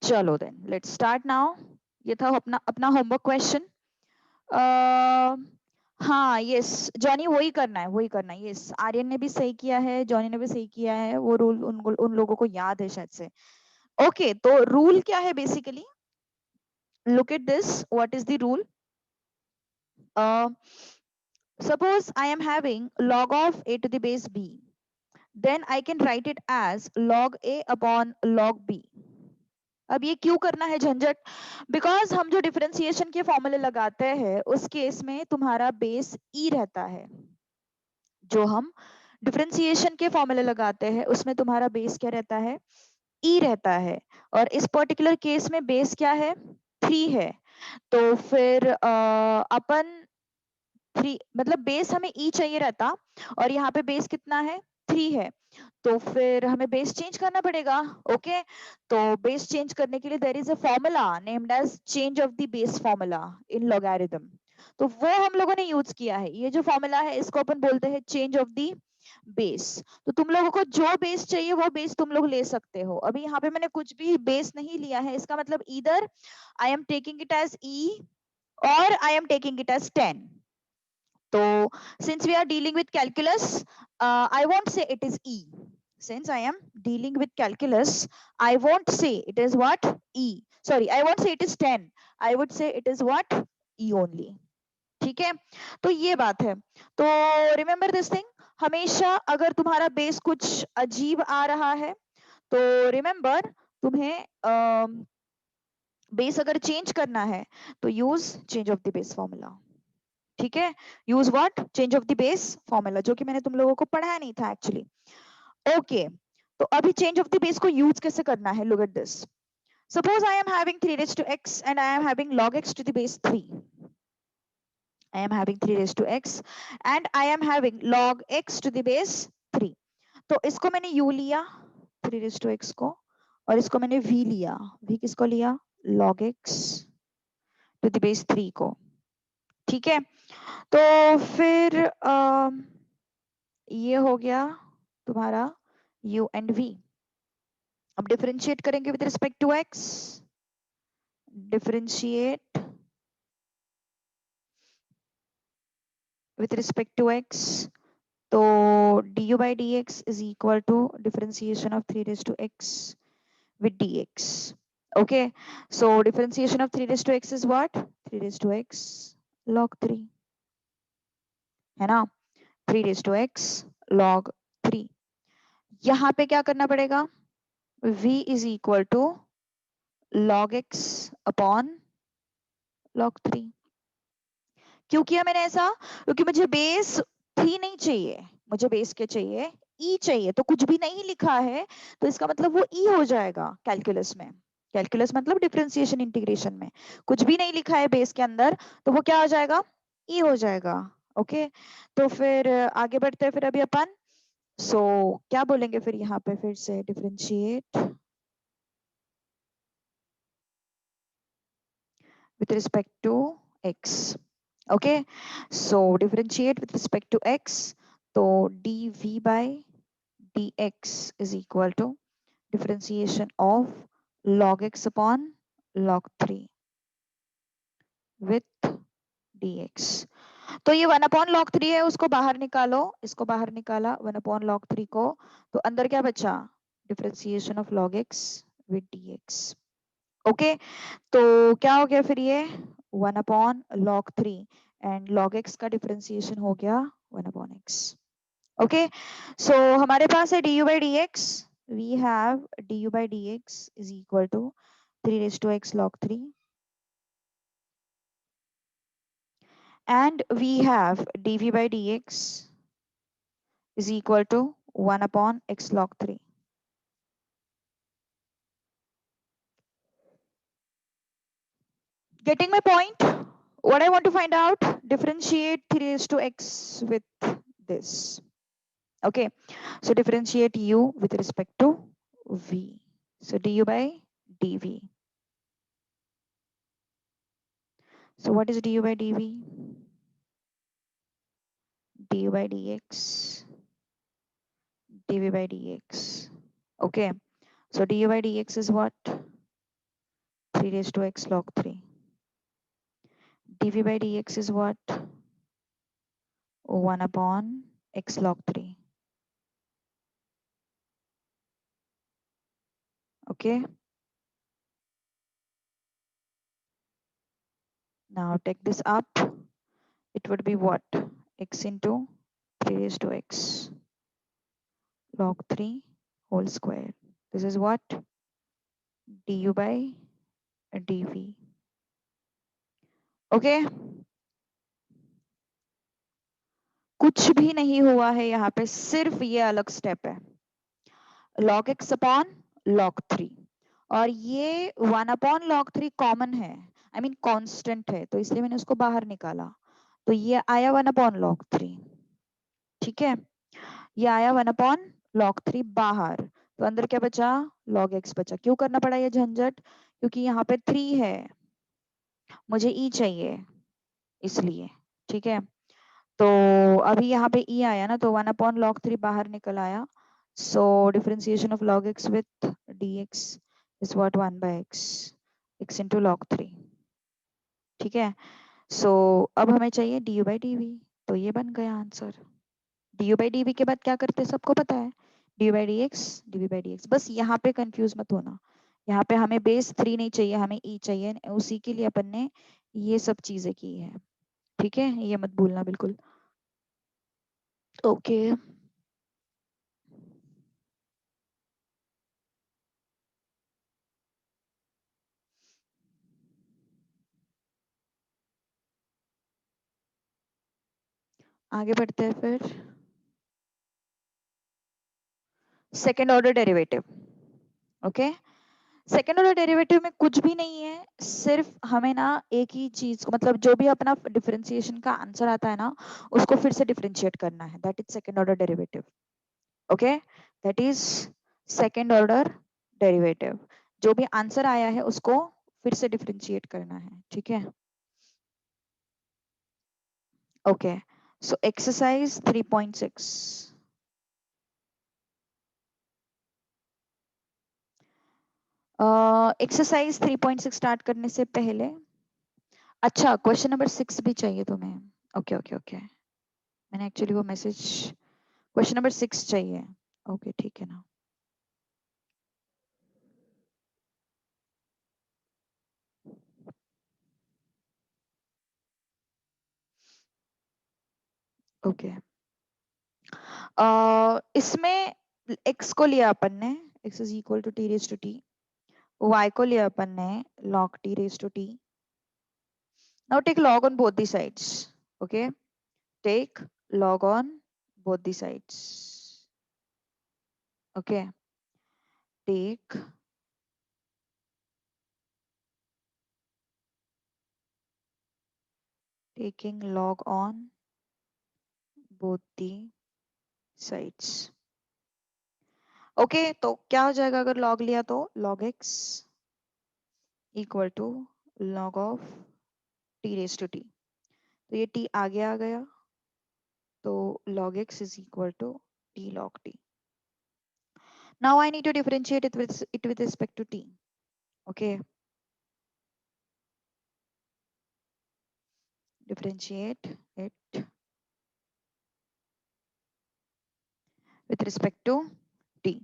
चलो then let's start now. ये था अपना अपना होमवर्क क्वेश्चन। हाँ यस, जॉनी वही करना है, वही करना है। यस, आर्यन ने भी सही किया है, जॉनी ने भी सही किया है। वो रूल उन लोगों को याद है शायद से। ओके, तो रूल क्या है basically? Look at this, what is the rule? Suppose I am having log of a to the base b, then I can write it as log a upon log b. अब ये क्यों करना है झंझट? Because हम जो differentiation के फॉर्मूले लगाते हैं उस केस में तुम्हारा बेस ई रहता है। जो हम डिफरेंशिएशन के फॉर्मूले लगाते हैं उसमें तुम्हारा बेस क्या रहता है? ई रहता है। और इस पर्टिकुलर केस में बेस क्या है? 3 है। तो फिर अपन 3 मतलब बेस हमें ई चाहिए रहता, और यहाँ पे बेस कितना है? 3 है। तो फिर हमें बेस चेंज करना पड़ेगा। ओके, तो बेस चेंज करने के लिए there is a formula named as change of the base formula in logarithm. तो वो हम लोगों ने यूज किया है। ये जो फॉर्मूला है इसको अपन बोलते हैं चेंज ऑफ द बेस। तो तुम लोगों को जो बेस चाहिए वो बेस तुम लोग ले सकते हो। अभी यहाँ पे मैंने कुछ भी बेस नहीं लिया है, इसका मतलब इधर I am taking it as E और I am taking it as 10। So, since we are dealing with calculus, I won't say it is E. Since I am dealing with calculus, I won't say it is what? E. Sorry, I won't say it is 10. I would say it is what? E only. ठीक है, तो ये बात है। तो remember this thing, हमेशा अगर तुम्हारा बेस कुछ अजीब आ रहा है तो रिमेंबर, तुम्हें बेस अगर चेंज करना है तो use change of the base formula. ठीक है, use what? Change of the base formula, जो कि मैंने तुम लोगों को पढ़ाया नहीं था एक्चुअली। ओके, तो अभी चेंज ऑफ द बेस को यूज कैसे करना है? Look at this. Suppose I am having 3 raised to x and I am having log x to the base 3. I am having 3 raised to x and I am having log x to the base 3. तो इसको मैंने u लिया 3 raised to x को, और इसको मैंने v लिया। v किसको लिया? log x to the base 3 को। ठीक है, तो फिर ये हो गया तुम्हारा u एंड v। अब डिफरेंशिएट करेंगे with respect to x। Differentiate with respect to x, तो du by dx is equal to differentiation of 3 raised to x with dx. Okay, so differentiation of 3 raised to x is what? 3 raised to x log 3, है ना? 3 raised to x log 3। यहाँ पे क्या करना पड़ेगा? v is equal to log x upon log 3। क्यों किया मैंने ऐसा? क्योंकि मुझे बेस 3 नहीं चाहिए, मुझे बेस क्या चाहिए? ई चाहिए। तो कुछ भी नहीं लिखा है तो इसका मतलब वो ई हो जाएगा कैलकुलस में। कैलकुलस मतलब डिफरेंशिएशन इंटीग्रेशन में कुछ भी नहीं लिखा है बेस के अंदर, तो वो क्या हो जाएगा? ई हो जाएगा। ओके, तो फिर आगे बढ़ते हैं फिर अभी अपन। सो क्या बोलेंगे फिर यहाँ पे? फिर से differentiate with respect to x. Okay, so differentiate with respect to x, so dv by dx is equal to differentiation of log x upon log 3 with dx। तो ये 1 अपॉन log 3 है, उसको बाहर निकालो, इसको बाहर निकाला 1 अपॉन log 3 को, तो अंदर क्या बचा? Differentiation of log x with dx। Okay, तो क्या हो गया फिर? ये 1 upon log 3 and log x का डिफरेंशिएशन हो गया 1 अपॉन x। ओके, सो हमारे पास है du by dx। We have du by dx is equal to 3 raised to x log 3 and we have dv by dx is equal to 1 upon x log 3। Getting my point? What I want to find out, differentiate 3 raised to x with this। Okay, so differentiate u with respect to v. So du by dv. So what is du by dv? du by dx, dv by dx. Okay, so du by dx is what? 3 raised to x log 3. dv by dx is what? 1 upon x log 3. Okay. Now take this up. It would be what? X into 3 raised to x log 3 whole square. This is what? du by dv. Okay. कुछ भी नहीं हुआ है यहाँ पे, सिर्फ ये अलग स्टेप है, log x अपॉन log 3, और ये 1 अपॉन log 3 कॉमन है, आई मीन कांस्टेंट है, तो इसलिए मैंने उसको बाहर निकाला, तो ये आया 1 अपॉन log 3. ठीक है, ये आया 1 अपॉन log 3 बाहर, तो अंदर क्या बचा? log x बचा. क्यों करना पड़ा ये झंझट? क्योंकि यहाँ पे 3 है, मुझे e चाहिए इसलिए. ठीक है, तो अभी यहाँ पे e आया ना, तो 1 अपॉन log 3 बाहर निकल आया. So differentiation of log x with dx is what? 1 by x into log 3. ठीक है, सो अब हमें चाहिए du by dv, तो ये बन गया आंसर. du by dv के बाद क्या करते हैं सबको पता है, du by dx dv by dx. बस यहाँ पे कंफ्यूज मत होना, यहाँ पे हमें बेस 3 नहीं चाहिए, हमें e चाहिए, उसी के लिए अपन ने ये सब चीजें की है. ठीक है, ये मत भूलना बिल्कुल. ओके आगे बढ़ते हैं फिर. Second order derivative. Okay, second order derivative में कुछ भी नहीं है, सिर्फ हमें ना एक ही चीज को, मतलब जो भी अपना डिफरेंशिएशन का आंसर आता है ना, उसको फिर से डिफरेंशिएट करना है. That is second order derivative. Okay, that is second order derivative. जो भी आंसर आया है उसको फिर से डिफरेंशिएट करना है. ठीक है, okay. So exercise 3.6. Exercise 3.6 start करने से पहले, अच्छा क्वेश्चन नंबर 6 भी चाहिए तुम्हें? ओके ओके ओके, मैंने एक्चुअली वो मैसेज, क्वेश्चन नंबर 6 चाहिए. ओके ठीक है ना. ओके, इसमें x को लिया अपन ने, x is equal to t raise to t. y को लिया अपन ने log t raise to t. Now take log on both the sides. Okay, take log on both the sides. Okay, take taking log on both the sides. Okay, तो क्या हो जाएगा अगर log लिया तो? log x equal to log of t raise to t. तो ये t आगे आ गया, तो log x is equal to t log t. Now I need to differentiate it with respect to t. Okay, differentiate it with respect to t.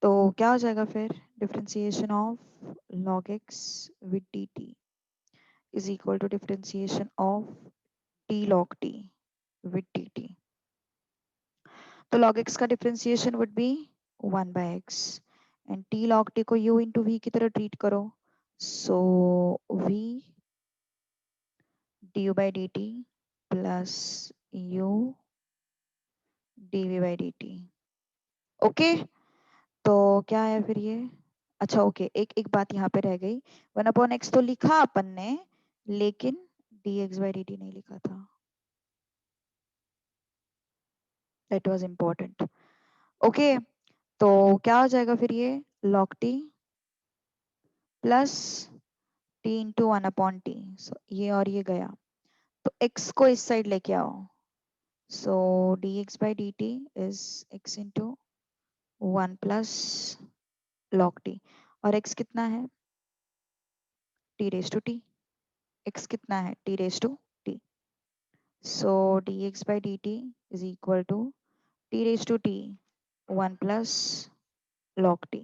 तो क्या हो जाएगा फिर? Differentiation of log x with dt is equal to differentiation of t log t with dt. तो log x का differentiation would be 1 by x, and t log t को u into v की तरह ट्रीट करो, so v du by dt plus u dv by dt. Okay, तो क्या है फिर ये? अच्छा ओके, एक एक बात यहाँ पे रह गई, 1 अपॉन एक्स तो लिखा अपन ने, लेकिन dx by dt नहीं लिखा था. That was important. ओके, तो क्या हो जाएगा फिर ये? log t plus t into 1 upon T. ये और ये गया, तो x को इस साइड लेके आओ, so dx by dt is x into 1 plus log t. और x कितना है? T raise to T, X कितना है T raise to T, so dx by dt is equal to t raised to t 1 plus log t.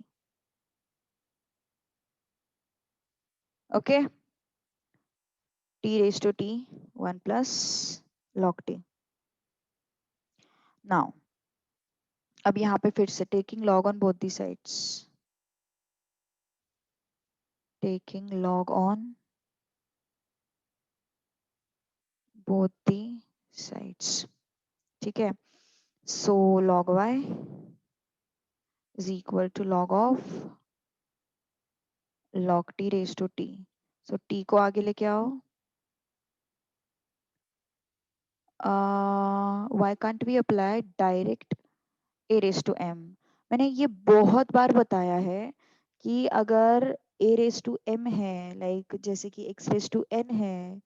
Okay, t raised to t 1 plus log t. Now अब यहाँ पे फिर से taking log on both the sides, taking log on both the sides. ठीक है, so log y is equal to log of log t raised to t. So t को आगे लेके आओ, why can't we apply direct a raised to m? मैंने ये बहुत बार बताया है कि अगर a raised to m है, लाइक जैसे कि x raised to n है,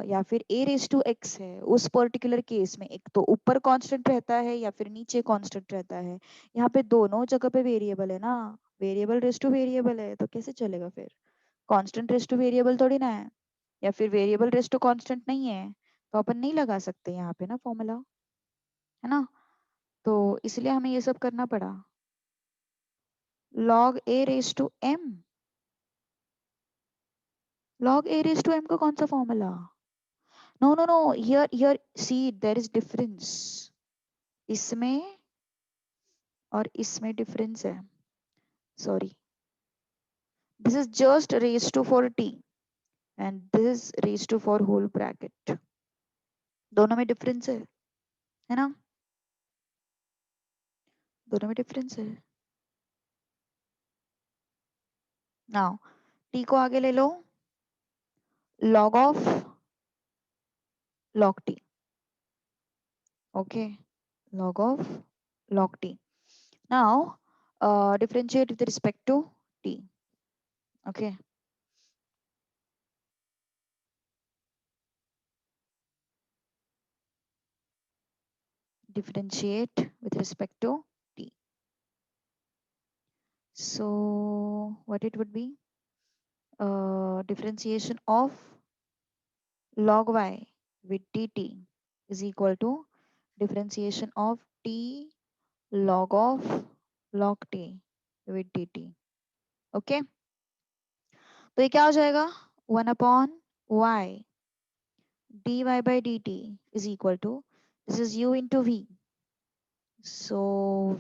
या फिर a raised to x है, उस पर्टिकुलर केस में एक तो ऊपर कांस्टेंट रहता है या फिर नीचे कांस्टेंट रहता है। यहाँ पे दोनों जगह पे वेरिएबल है ना, वेरिएबल रेस टू वेरिएबल है, तो कैसे चलेगा फिर? कांस्टेंट रेस टू वेरिएबल थोड़ी ना है, या फिर वेरिएबल रेस टू कांस्टेंट नहीं है, तो अपन नहीं लगा सकते यहाँ पे ना फॉर्मूला, है ना। तो इसलिए हमें ये सब करना पड़ा। log a raise to m, log a raise to m का कौन सा formula? No no no, here see there is difference, इसमें और इसमें डिफरेंस है, sorry, this is just raise to for t and this raise to for whole bracket, दोनों में difference है ना, दोनों में डिफरेंस है। नाउ t को आगे ले लो, log of log t, okay, log of log t. Now differentiate with respect to t, okay. Differentiate with respect to t. So what it would be, differentiation of log y with dt is equal to differentiation of t log of log t with dt, okay. तो ये क्या हो जाएगा, 1/y dy by dt is equal to, this is u into v, so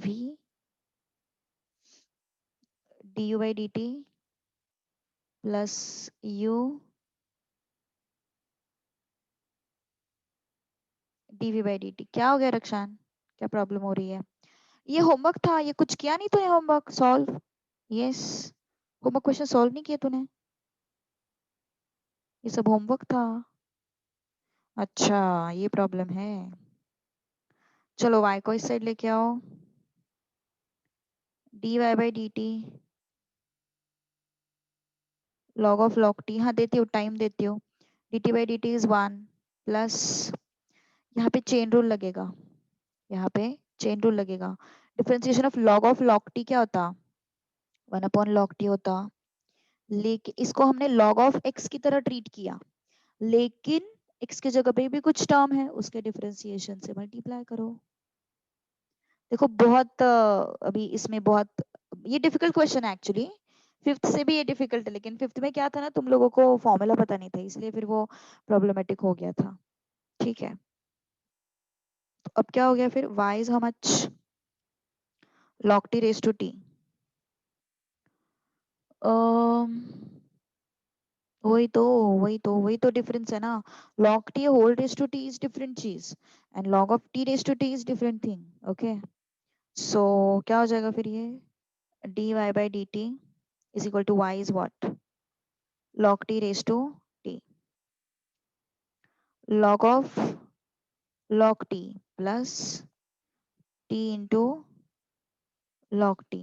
v du by dt plus u dv by dt। क्या हो गया रक्षान, क्या problem हो रही है? ये होमवर्क था, ये कुछ किया नहीं तूने homework solve? Yes, homework question solve नहीं किए तूने, ये सब होमवर्क था। अच्छा ये प्रॉब्लम है, चलो y को इस साइड लेके आओ, dy by dt log of log t, हाँ देती हूँ, टाइम देती हूँ, dt by dt is 1 plus, यहाँ पे चेन रूल लगेगा, यहाँ पे चेन रूल लगेगा, डिफरेंशिएशन ऑफ log t क्या होता, 1/log t होता, लेकिन इसको हमने log ऑफ x की तरह ट्रीट किया, लेकिन x की जगह पे भी कुछ टर्म है, उसके डिफरेंशिएशन से मल्टीप्लाई करो। देखो बहुत अभी इसमें बहुत, ये डिफिकल्ट क्वेश्चन है एक्चुअली, फिफ्थ से भी ये डिफिकल्ट है, लेकिन फिफ्थ में क्या था ना, तुम लोगों को फॉर्मूला पता नहीं था, इसलिए फिर वो प्रॉब्लमेटिक हो गया था, ठीक है। तो अब क्या हो गया फिर, y is how much, log t raise to t, वही तो डिफरेंस है ना, log t whole raise to t is different चीज and log of t raise to t is different thing, okay. So क्या हो जाएगा फिर ये, dy by dt is equal to y is what, log t raised to t, log of log t plus t into log t,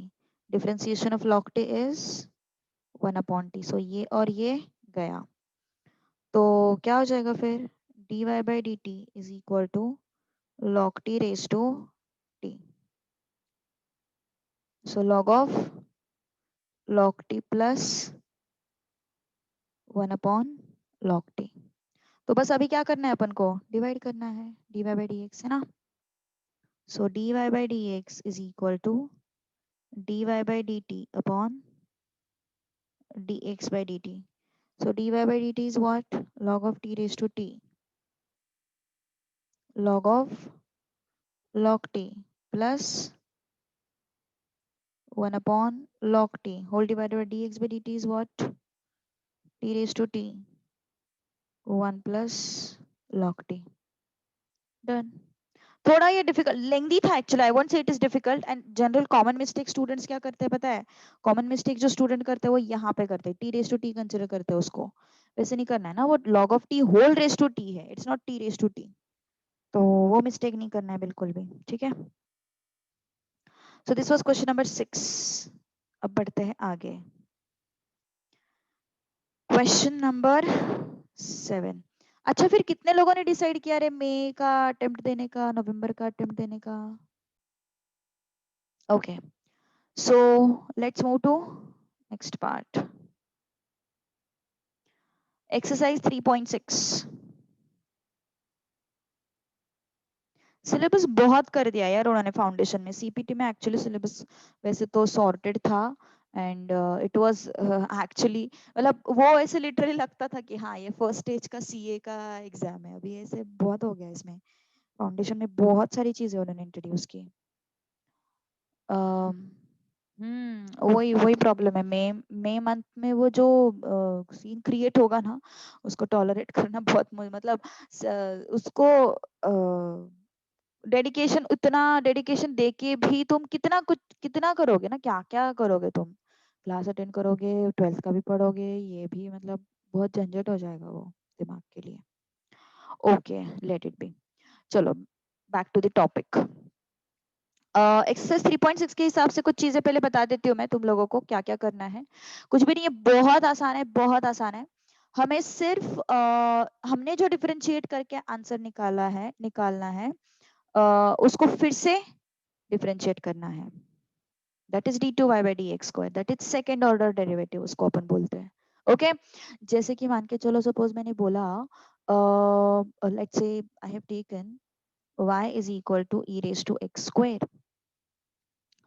differentiation of log t is 1/t, so ये और ये गया, तो क्या हो जाएगा फिर, dy by dt is equal to log t raised to t, so log of log t plus 1 upon log t। तो बस अभी क्या करना है अपन को, डिवाइड करना है, dy by dx है ना। So dy by dx is equal to dy by dt upon dx by dt। So dy by dt is what? Log of t raised to t. Log of log t plus 1 upon log t whole divided by dx by dt is what? T raised to t 1 plus log t। Done। थोड़ा ये difficult लेंदी था actually, I won't say it is difficult. And general common mistake students क्या करते हैं पता है, common mistake जो student करते हैं वो यहाँ पे करते हैं, T raise to T consider करते हैं उसको, वैसे नहीं करना है ना, वो log of T whole raise to T है, it's not T raise to T. तो वो मिस्टेक नहीं करना है बिल्कुल भी, ठीक है। So this was question number 6। अब बढ़ते हैं आगे, क्वेश्चन नंबर 7। अच्छा फिर कितने लोगों ने डिसाइड किया रे मई का अटेम्प्ट देने का, नवंबर का अटेम्प्ट देने का? Okay, so let's move to next part, exercise 3.6। Syllabus बहुत कर दिया यार उन्होंने फाउंडेशन में, सीपीटी में एक्चुअली सिलेबस वैसे तो सॉर्टेड था एंड इट वाज एक्चुअली, मतलब वो ऐसे लिटरली लगता था कि हाँ ये फर्स्ट स्टेज का सीए का एग्जाम है। अभी ऐसे बहुत हो गया इसमें, फाउंडेशन में बहुत सारी चीजें उन्होंने इंट्रोड्यूस की। वही वही प्रॉब्लम है, मई मंथ में वो जो सीन क्रिएट होगा ना, उसको टॉलरेट करना बहुत मतलब उसको डेडिकेशन, उतना डेडिकेशन देके भी तुम कितना कुछ कितना करोगे ना, क्या क्या करोगे तुम, क्लास अटेंड करोगे, 12th का भी पढ़ोगे, ये भी मतलब बहुत झंझट हो जाएगा वो दिमाग के लिए। Okay let it be. चलो back to the topic. Exercise 3.6 के हिसाब से कुछ चीजें पहले बता देती हूँ मैं तुम लोगों को क्या क्या करना है। कुछ भी नहीं है, बहुत आसान है, बहुत आसान है। हमें सिर्फ हमने जो डिफरेंशिएट करके आंसर निकालना है उसको फिर से डिफरेंशिएट करना है। That is d2y by dx square, that is second order derivative उसको अपन बोलते हैं। ओके जैसे कि मान के चलो, सपोज मैंने बोला let's say I have taken y is equal to e raised to x square,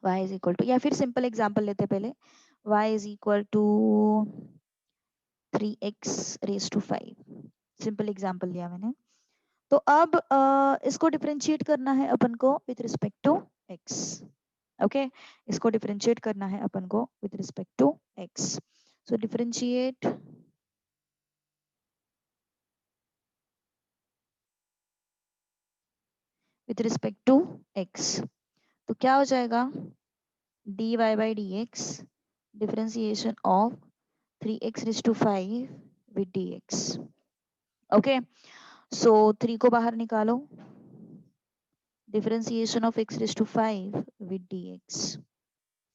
y is equal to, या फिर सिंपल एग्जांपल लेते पहले, y is equal to 3x raised to 5, simple example लिया मैंने। तो अब इसको डिफरेंशिएट करना है अपन को with respect to x। Okay इसको डिफरेंशिएट करना है अपन को with respect to x। So differentiate with respect to x, तो क्या हो जाएगा, dy by dx differentiation of 3x raised to 5 with dx। Okay so 3 को बाहर निकालो, differentiation of x raised to 5 with dx।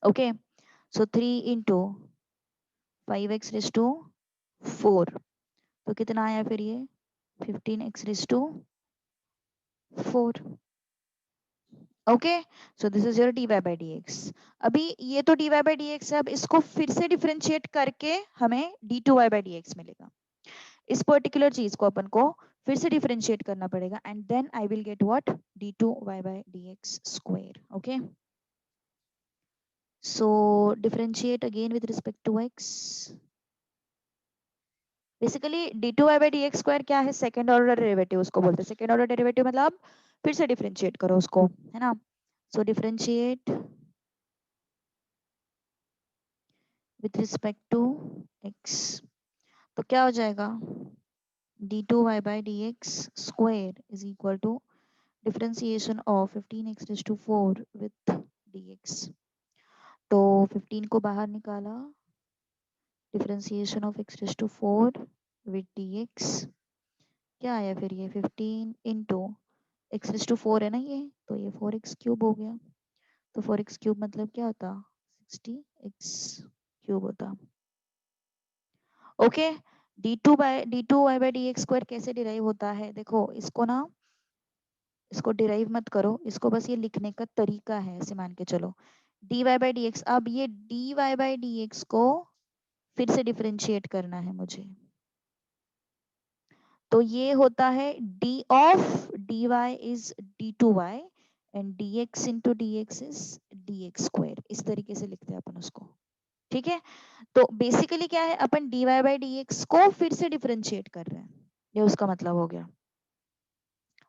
Okay so 3 into 5x raised to 4, तो कितना आया फिर ये 15x raised to 4। Okay so this is your dy by dx। अभी ये तो dy by dx है, अब इसको फिर से डिफरेंशिएट करके हमें d2y by dx मिलेगा। इस पर्टिकुलर चीज को अपन को फिर से डिफरेंशिएट करना पड़ेगा and then I will get what, d2y by dx square. Okay so differentiate again with respect to x। Basically d2y by dx square क्या है, सेकंड ऑर्डर डेरिवेटिव उसको बोलते हैं। सेकंड ऑर्डर डेरिवेटिव मतलब फिर से डिफरेंशिएट करो उसको, है ना। So differentiate with respect to x, तो क्या हो जाएगा, d2y by dx square is equal to differentiation of 15x raised to 4 with dx। तो 15 को बाहर निकाला, differentiation of x raised to 4 with dx, क्या आया फिर ये 15 इंटू x raised to 4 है ना ये, तो ये 4x क्यूब हो गया। तो 4x क्यूब मतलब क्या होता, 60x क्यूब होता। Okay d2y by dx square कैसे डिराइव होता है, देखो इसको ना, इसको डिराइव मत करो, इसको बस ये लिखने का तरीका है, ऐसे मान के चलो dy by dx। अब ये dy by dx को फिर से डिफरेंशिएट करना है मुझे, तो ये होता है d of dy is d2y and dx into dx is dx square. इस तरीके से लिखते हैं अपन उसको, ठीक है। तो बेसिकली क्या है, अपन dy by dx को फिर से डिफरेंशिएट कर रहे हैं, ये उसका मतलब हो गया।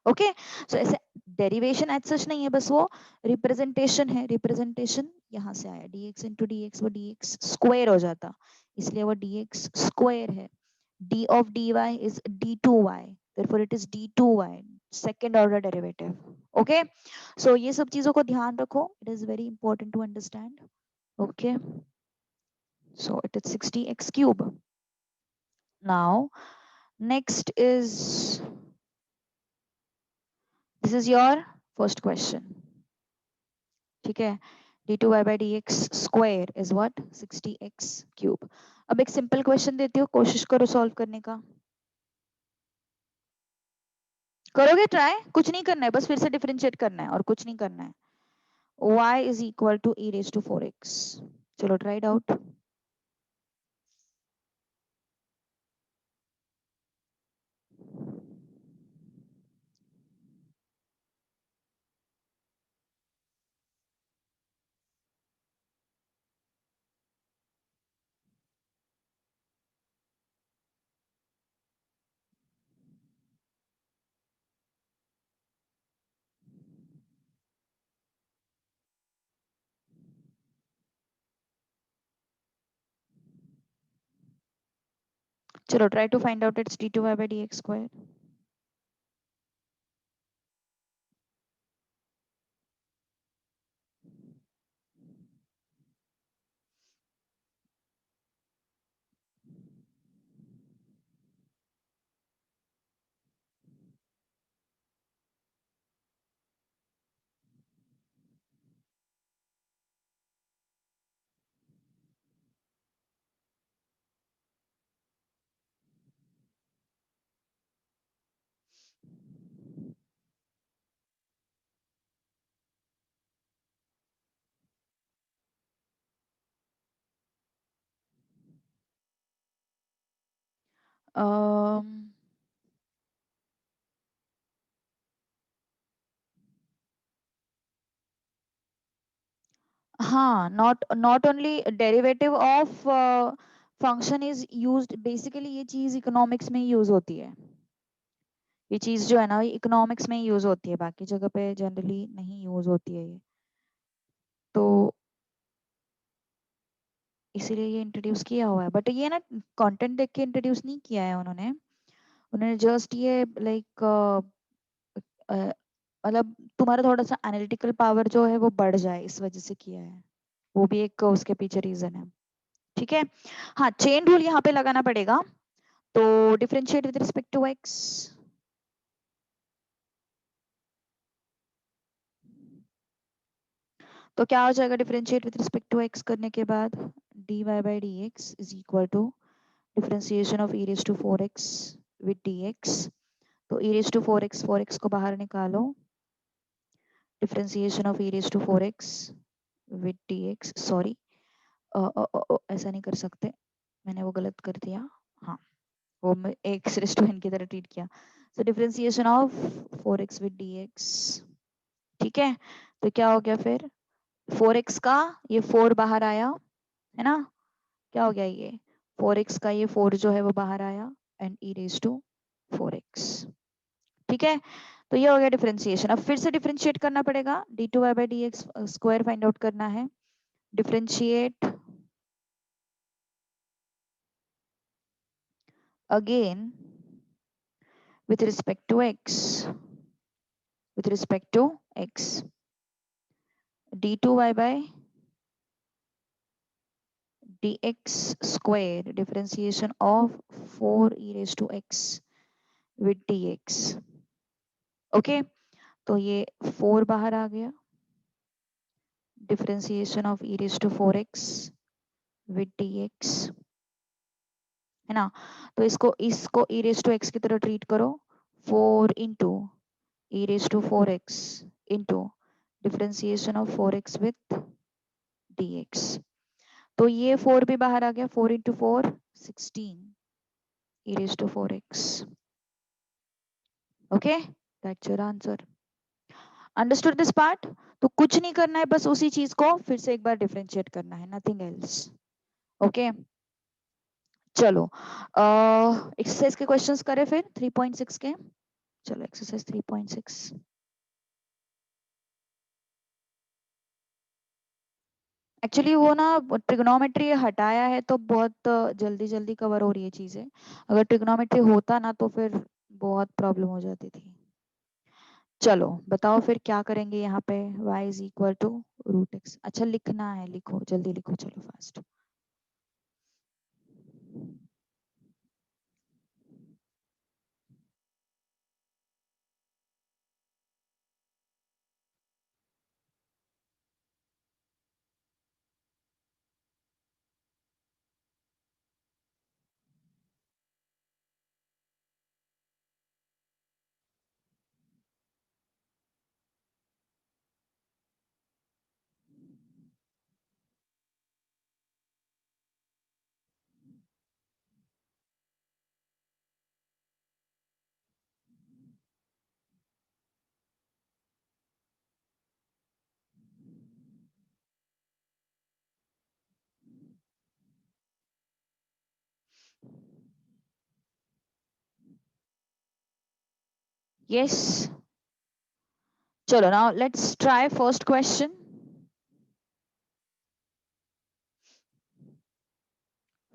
ओके, सो ऐसे डेरिवेशन एज सच नहीं है, बस वो रिप्रेजेंटेशन है। रिप्रेजेंटेशन यहाँ से आया, dx into dx, वो dx स्क्वायर हो जाता, इसलिए वो dx स्क्वायर है। d of dy is d2y, therefore it is d2y, second order derivative. Okay, so ये सब चीजों को ध्यान रखो, it is very important to understand. Okay, so it is 60x cube. Now next is, this is your first question, ठीक है। d2y by dx square is what, 60x cube. अब एक सिंपल क्वेश्चन देती हूँ, कोशिश करो सॉल्व करने का। करोगे ट्राई? कुछ नहीं करना है, बस फिर से डिफरेंशिएट करना है और कुछ नहीं करना है। y is equal to e raised to 4x. चलो ट्राई इट आउट। चलो try to find out its d2y by dx square. um, हाँ, not only derivative of function is used, basically ये चीज इकोनॉमिक्स में ही यूज होती है। ये चीज जो है ना, इकोनॉमिक्स में ही यूज होती है, बाकी जगह पे जनरली नहीं यूज होती है ये, तो इसीलिए ये इंट्रोड्यूस किया हुआ है। बट ये ना कंटेंट देख के इंट्रोड्यूस नहीं किया है उन्होंने, उन्होंने जस्ट ये लाइक मतलब तुम्हारा थोड़ा सा एनालिटिकल पावर जो है वो बढ़ जाए, इस वजह से किया है, वो भी एक उसके पीछे रीजन है, ठीक है। हाँ, चेन रूल यहाँ पे लगाना पड़ेगा, तो differentiate with respect to X, तो क्या हो जाएगा differentiate with respect to X करने के बाद, dy by dx is equal to differentiation of e raised to 4x with dx, तो e raised to 4x को बाहर निकालो, differentiation of e raised to 4x with dx, sorry ऐसा नहीं कर सकते, मैंने वो गलत कर दिया, हाँ वो मैं x raised to n की तरह ट्रीट किया, so differentiation of 4x with dx, ठीक है। तो क्या हो गया फिर, 4x का ये 4 बाहर आया है ना, क्या हो गया ये 4x का ये 4 जो है वो बाहर आया, and e raised to 4x, ठीक है। तो ये हो गया डिफरेंशिएशन। अब फिर से डिफरेंशिएट करना पड़ेगा, d2y by dx square find out करना है, differentiate again with respect to x, with respect to x, d2y by dx square, differentiation of 4 e raised to x with dx, okay. तो ये 4 बाहर आ गया, differentiation of e raised to 4x with dx, है ना। तो इसको इसको e raised to x की तरह ट्रीट करो, 4 into e raised to 4x into differentiation of 4x with dx, तो ये 4 भी बाहर आ गया, 4 into 4 16 e raised to 4x, okay, that's your answer. Understood this part? तो कुछ नहीं करना है, बस उसी चीज को फिर से एक बार डिफरेंशिएट करना है, नथिंग एल्स। ओके, चलो एक्सरसाइज के क्वेश्चंस करें फिर 3.6 के। चलो एक्सरसाइज 3.6। एक्चुअली वो ना ट्रिग्नोमेट्री हटाया है तो बहुत जल्दी जल्दी कवर हो रही है चीजें। अगर ट्रिग्नोमेट्री होता ना तो फिर बहुत प्रॉब्लम हो जाती थी। चलो बताओ फिर क्या करेंगे यहाँ पे। y is equal to root X. अच्छा लिखना है, लिखो जल्दी लिखो, चलो फास्ट। यस, चलो now let's try first question.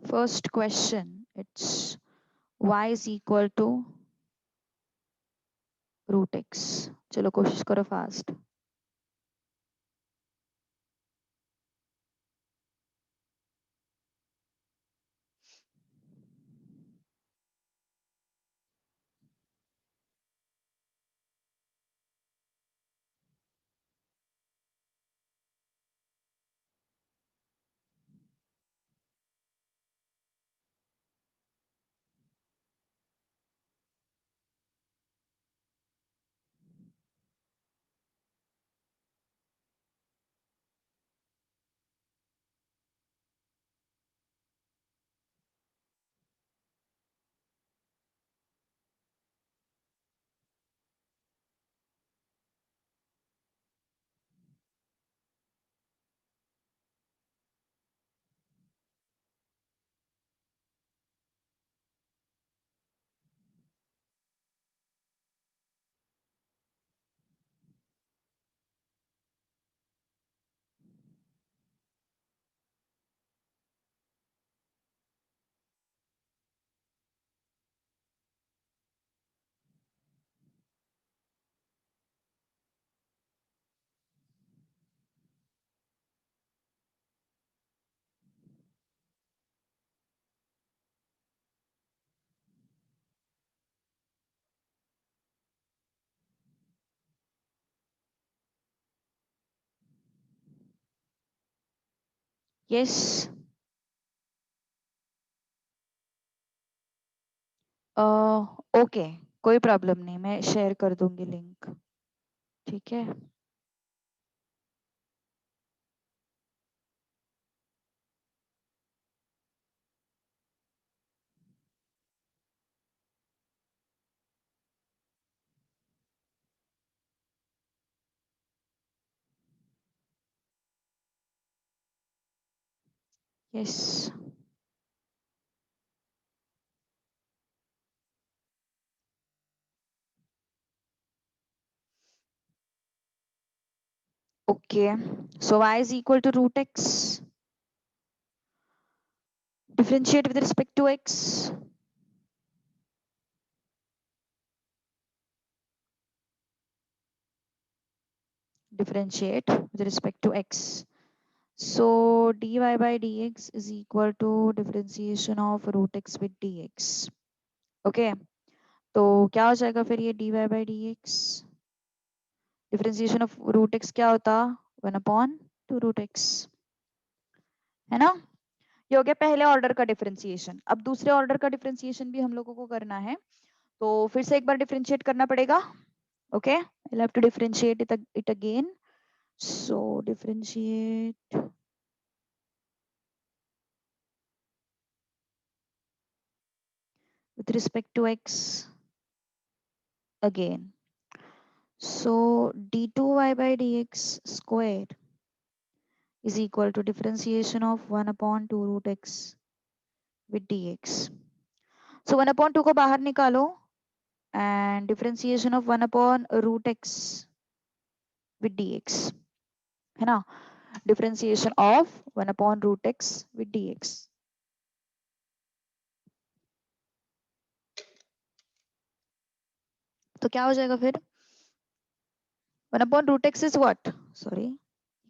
First question, it's y is equal to root X. चलो कोशिश करो फास्ट। यस, ओके, कोई प्रॉब्लम नहीं, मैं शेयर कर दूंगी लिंक। ठीक है। Yes, okay, so y is equal to root x. Differentiate with respect to x. Differentiate with respect to x. So dy by dx is equal to differentiation of root x with dx. Okay. तो क्या हो जाएगा फिर ये dy by dx? Differentiation of root X क्या होता? 1/2 root X, है ना? ये हो गया पहले ऑर्डर का डिफरेंशिएशन। अब दूसरे ऑर्डर का डिफरेंशिएशन भी हम लोगों को करना है, तो फिर से एक बार डिफरेंशिएट करना पड़ेगा। Okay, I have to differentiate it again. So differentiate with respect to x, again. So d2y by dx square is equal to differentiation of 1 upon 2 root x with dx. So 1 upon 2 को बाहर निकालो and differentiation of 1 upon root x with dx, है ना? Differentiation of 1 upon root x with dx. तो क्या हो जाएगा फिर? 1 upon root x is what? Sorry,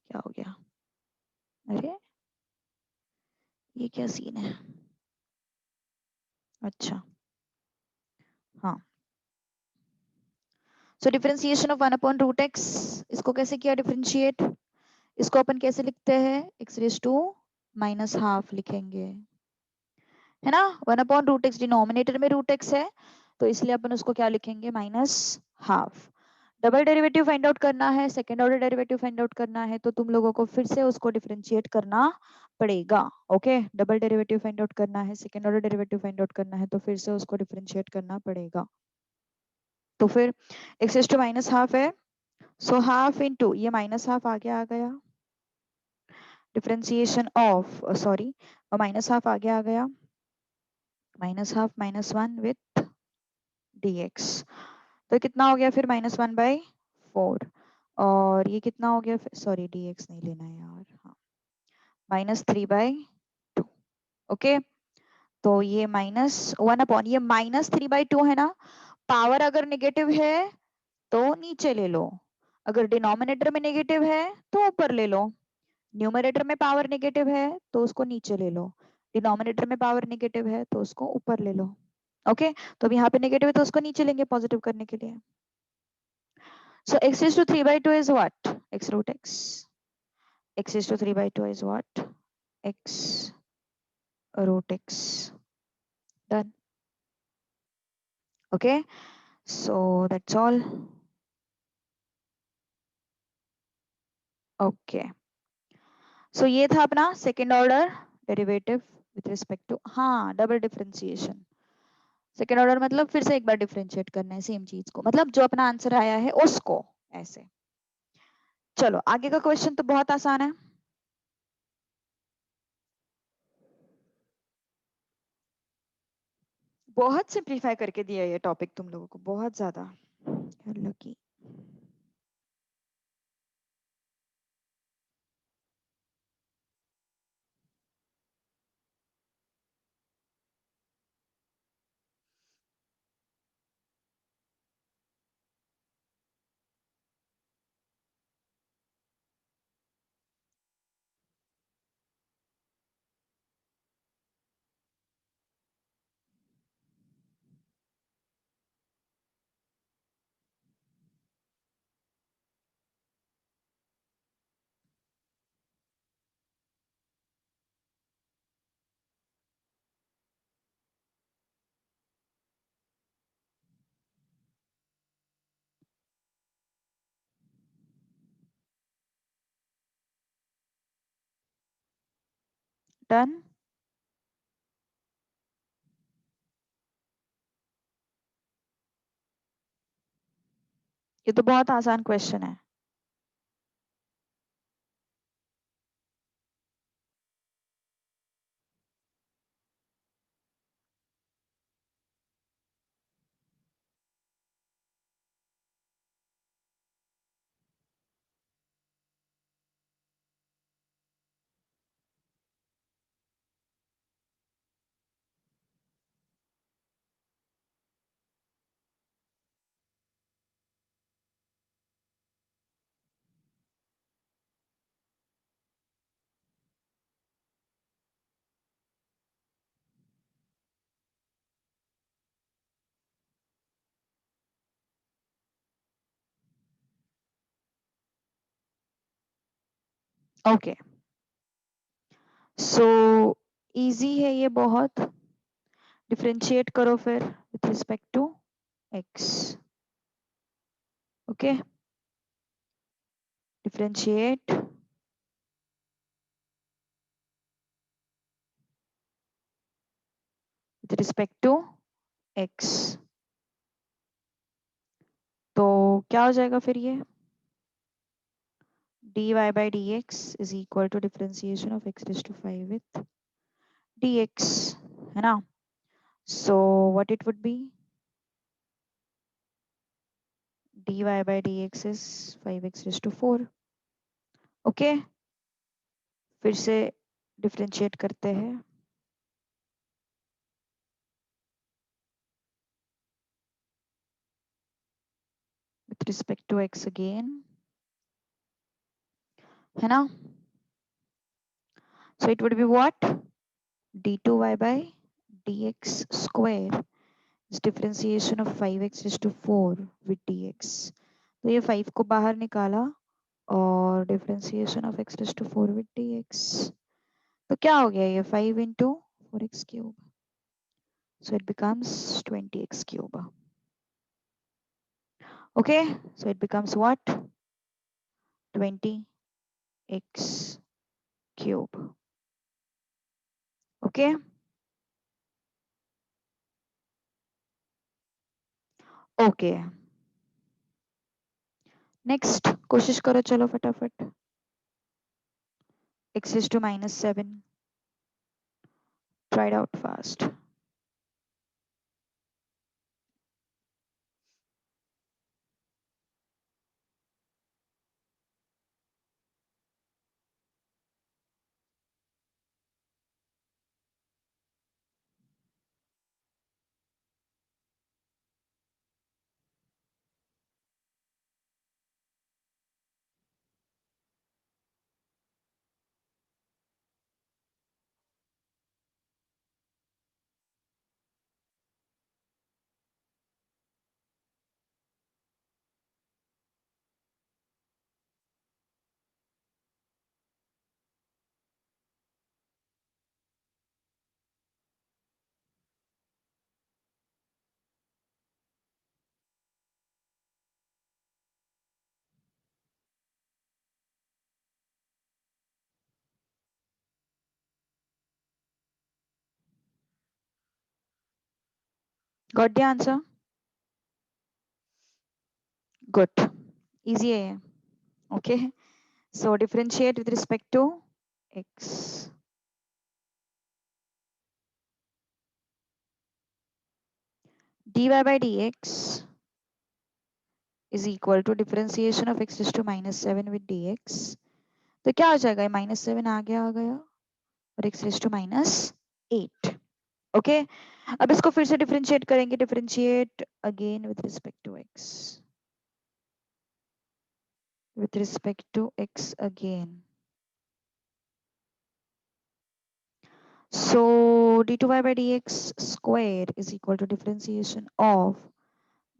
क्या हो गया? अरे ये क्या सीन है? अच्छा हाँ, so differentiation of 1 upon root X, इसको कैसे किया डिफरेंशिएट? इसको अपन कैसे लिखते हैं? X raise to minus half लिखेंगे, है ना? 1 अपॉन रूट एक्स डिनोमिनेटर में रूट एक्स है, तो इसलिए अपन उसको क्या लिखेंगे? Minus half. Double derivative find out करना है, second order derivative find out करना है, तो तुम लोगों को फिर से उसको डिफरेंशिएट करना पड़ेगा। Okay, double derivative find out करना है, second order derivative find out करना है, तो फिर से उसको डिफरेंशिएट करना पड़ेगा। तो फिर X raise to minus half है, सो हाफ इंटू ये माइनस हाफ आगे आ गया, differentiation of sorry minus half आगे आ गया, minus half minus one with dx, तो कितना हो गया फिर? Minus one by four. और ये कितना हो गया? सॉरी dx नहीं लेना है यार, हाँ, minus three by two. Okay, तो ये माइनस वन अपॉन ये माइनस थ्री बाई टू है ना, पावर अगर नेगेटिव है तो नीचे ले लो, अगर डिनोमिनेटर में नेगेटिव है तो ऊपर ले लो। न्यूमरेटर में पावर नेगेटिव है तो उसको नीचे ले लो, डिनोमिनेटर में पावर नेगेटिव है तो उसको ऊपर ले लो। ओके, तो अब यहाँ पे नेगेटिव है तो उसको नीचे लेंगे पॉजिटिव करने के लिए। सो x is to 3 by 2 is what? X root x. X is to 3 by 2 is what? X root x. Done. Okay, so that's all. Okay, so ये था अपना second order derivative with respect to, हाँ, double differentiation. Second order मतलब फिर से एक बार differentiate करना है सेम चीज को, मतलब जो अपना आंसर आया है उसको, ऐसे। चलो आगे का क्वेश्चन तो बहुत आसान है। बहुत सिंप्लीफाई करके दिया ये टॉपिक तुम लोगों को, बहुत ज्यादा लकी। डन। ये तो बहुत आसान क्वेश्चन है। ओके, सो इजी है ये बहुत। डिफरेंशिएट करो फिर with respect to X. Okay, differentiate with respect to X. क्या हो जाएगा फिर ये dy by dx is equal to differentiation of x raised to 5 with dx, है ना? So what it would be? dy by dx is 5x raised to 4. Okay, फिर से differentiate करते हैं. With respect to x again, है ना? So it would be what? d2y by dx square is differentiation of 5x raised to 4 with dx. तो ये 5 को बाहर निकाला और differentiation of x raised to 4 with dx. तो क्या हो गया ये 5 into 4x cube. So it becomes 20x cube. Okay, so it becomes what? 20x cube. Okay. Okay. Next कोशिश करो, चलो फटाफट. x is to -7. Try it out fast. Got the answer? Good. Easy है. Okay. So differentiate with respect to x. dy by dx is equal to differentiation of x raised to -7 with dx. तो क्या हो जाएगा? -7 आ गया और x raised to -8. Okay, अब इसको फिर से डिफरेंशिएट करेंगे. Differentiate again with respect to x. With respect to x again. So d2y by dx square is equal to differentiation of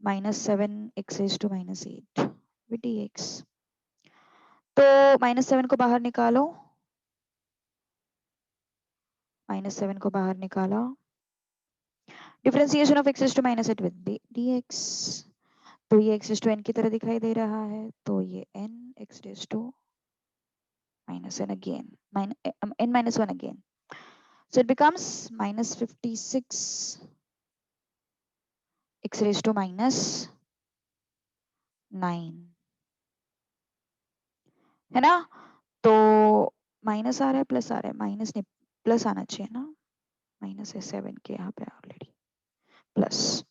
-7x raised to -8 with dx. तो -7 को बाहर निकालो. -7 को बाहर निकाला. Differentiation of x raised to -8 with dx. तो ये x raised to n की तरह दिखाई दे रहा है. तो ये n x raised to -n again. n -1 again. So it becomes -56 x raised to -9. है ना? तो माइनस आ रहा है, प्लस आ रहा है. माइनस नहीं, प्लस आना चाहिए ना. माइनस है 7 के यहाँ पे already. Plus.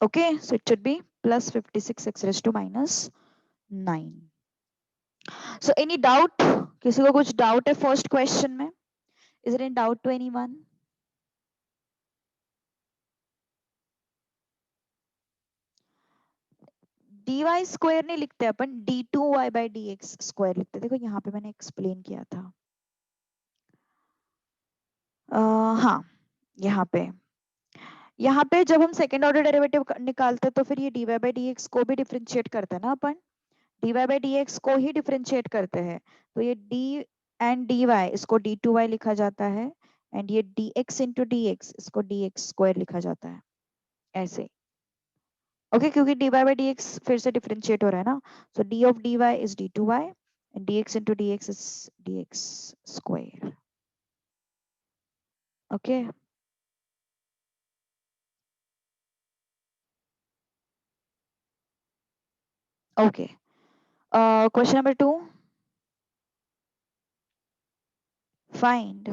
Okay, so it should be plus 56 x raised to -9. So any doubt? किसी को कुछ डाउट है फर्स्ट क्वेश्चन में? Is there any doubt to anyone? dy square नहीं लिखते अपन, d2y by dx स्क्वायर लिखते. देखो यहाँ पे मैंने एक्सप्लेन किया था. हाँ, यहाँ पे जब हम सेकेंड ऑर्डर डेरिवेटिव निकालते हैं तो फिर ये dy by dx को भी डिफरेंशिएट करते हैं ना अपन. dy by dx को ही डिफरेंशिएट करते हैं. तो ये d एंड dy इसको d2y लिखा जाता है एंड ये dx into dx इसको dx स्क्वायर लिखा जाता है ऐसे. ओके, क्योंकि dy by dx फिर से डिफरेंशिएट हो रहा है ना. सो d of dy is d2y and dx into dx is dx square. Okay. Okay. Question number 2. Find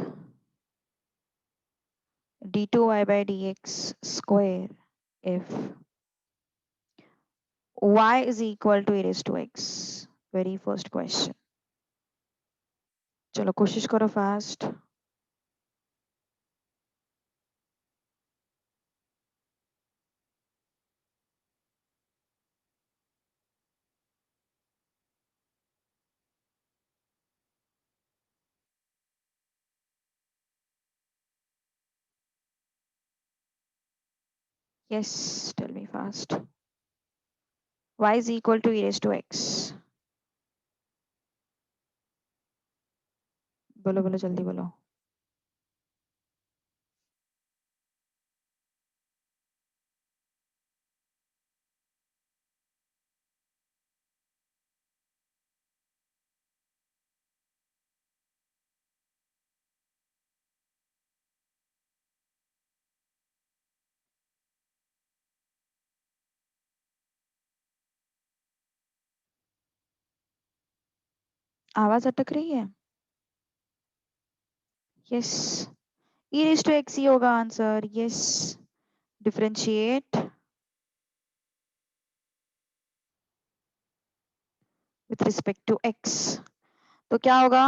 d2y by dx square if y is equal to e raised to x. Very first question. चलो कोशिश करो fast. Yes, tell me fast. Y is equal to e raised to x. बोलो बोलो जल्दी बोलो. आवाज अटक रही है. Yes, e raised to x ही होगा answer. Yes, differentiate with respect to x. तो क्या होगा?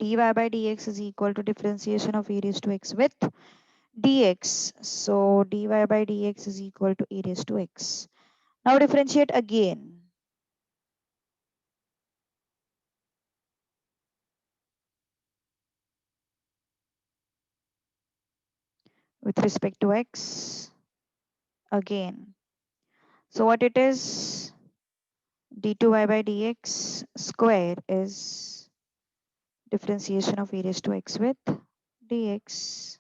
dy by dx is equal to differentiation of e raised to x with dx. So dy by dx is equal to e raised to x. Now differentiate again. With respect to x again. So what it is? d2y by dx square is differentiation of e raised to x with dx.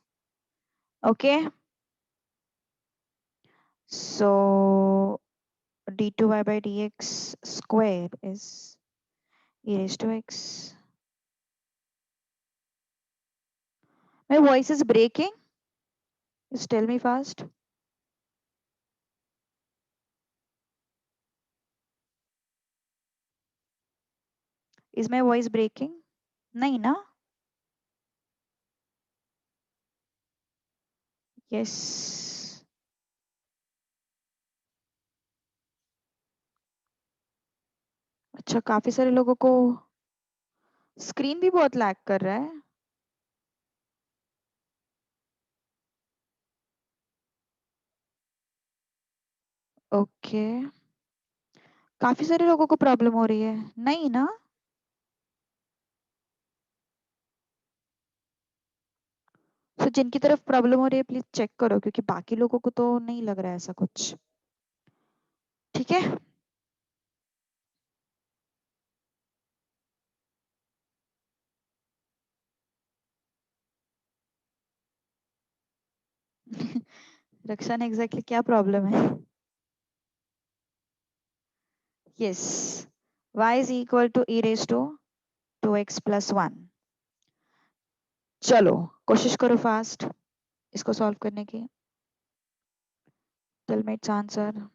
Okay. So d2y by dx square is e raised to x. My voice is breaking. Just tell me fast. Is my voice breaking? नहीं ना? Yes. अच्छा, काफी सारे लोगों को screen भी बहुत lag कर रहा है. ओके. काफी सारे लोगों को प्रॉब्लम हो रही है. नहीं ना? तो जिनकी तरफ प्रॉब्लम हो रही है प्लीज चेक करो, क्योंकि बाकी लोगों को तो नहीं लग रहा है ऐसा कुछ. ठीक है. रक्षा ने एग्जैक्टली क्या प्रॉब्लम है? Yes, y is equal to e raise to 2x plus 1. चलो कोशिश करो फास्ट इसको सॉल्व करने की. Tell me its answer.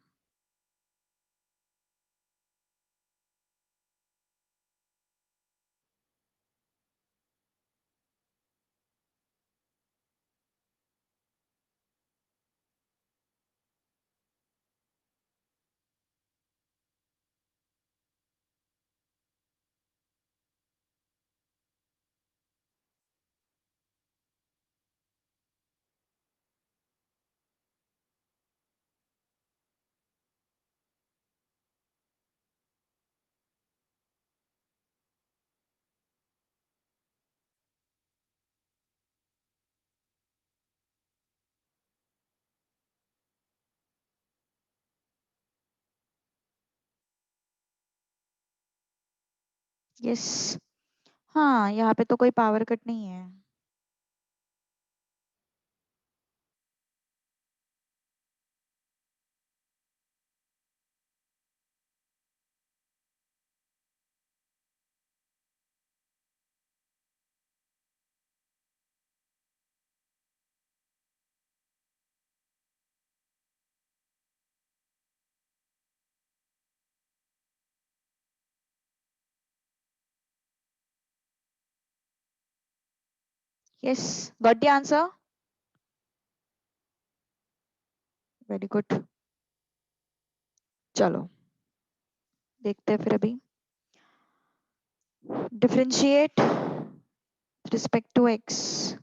Yes. हाँ, यहाँ पे तो कोई पावर कट नहीं है. Yes, got the answer. Very good. चलो देखते हैं फिर अभी. Differentiate with respect to x.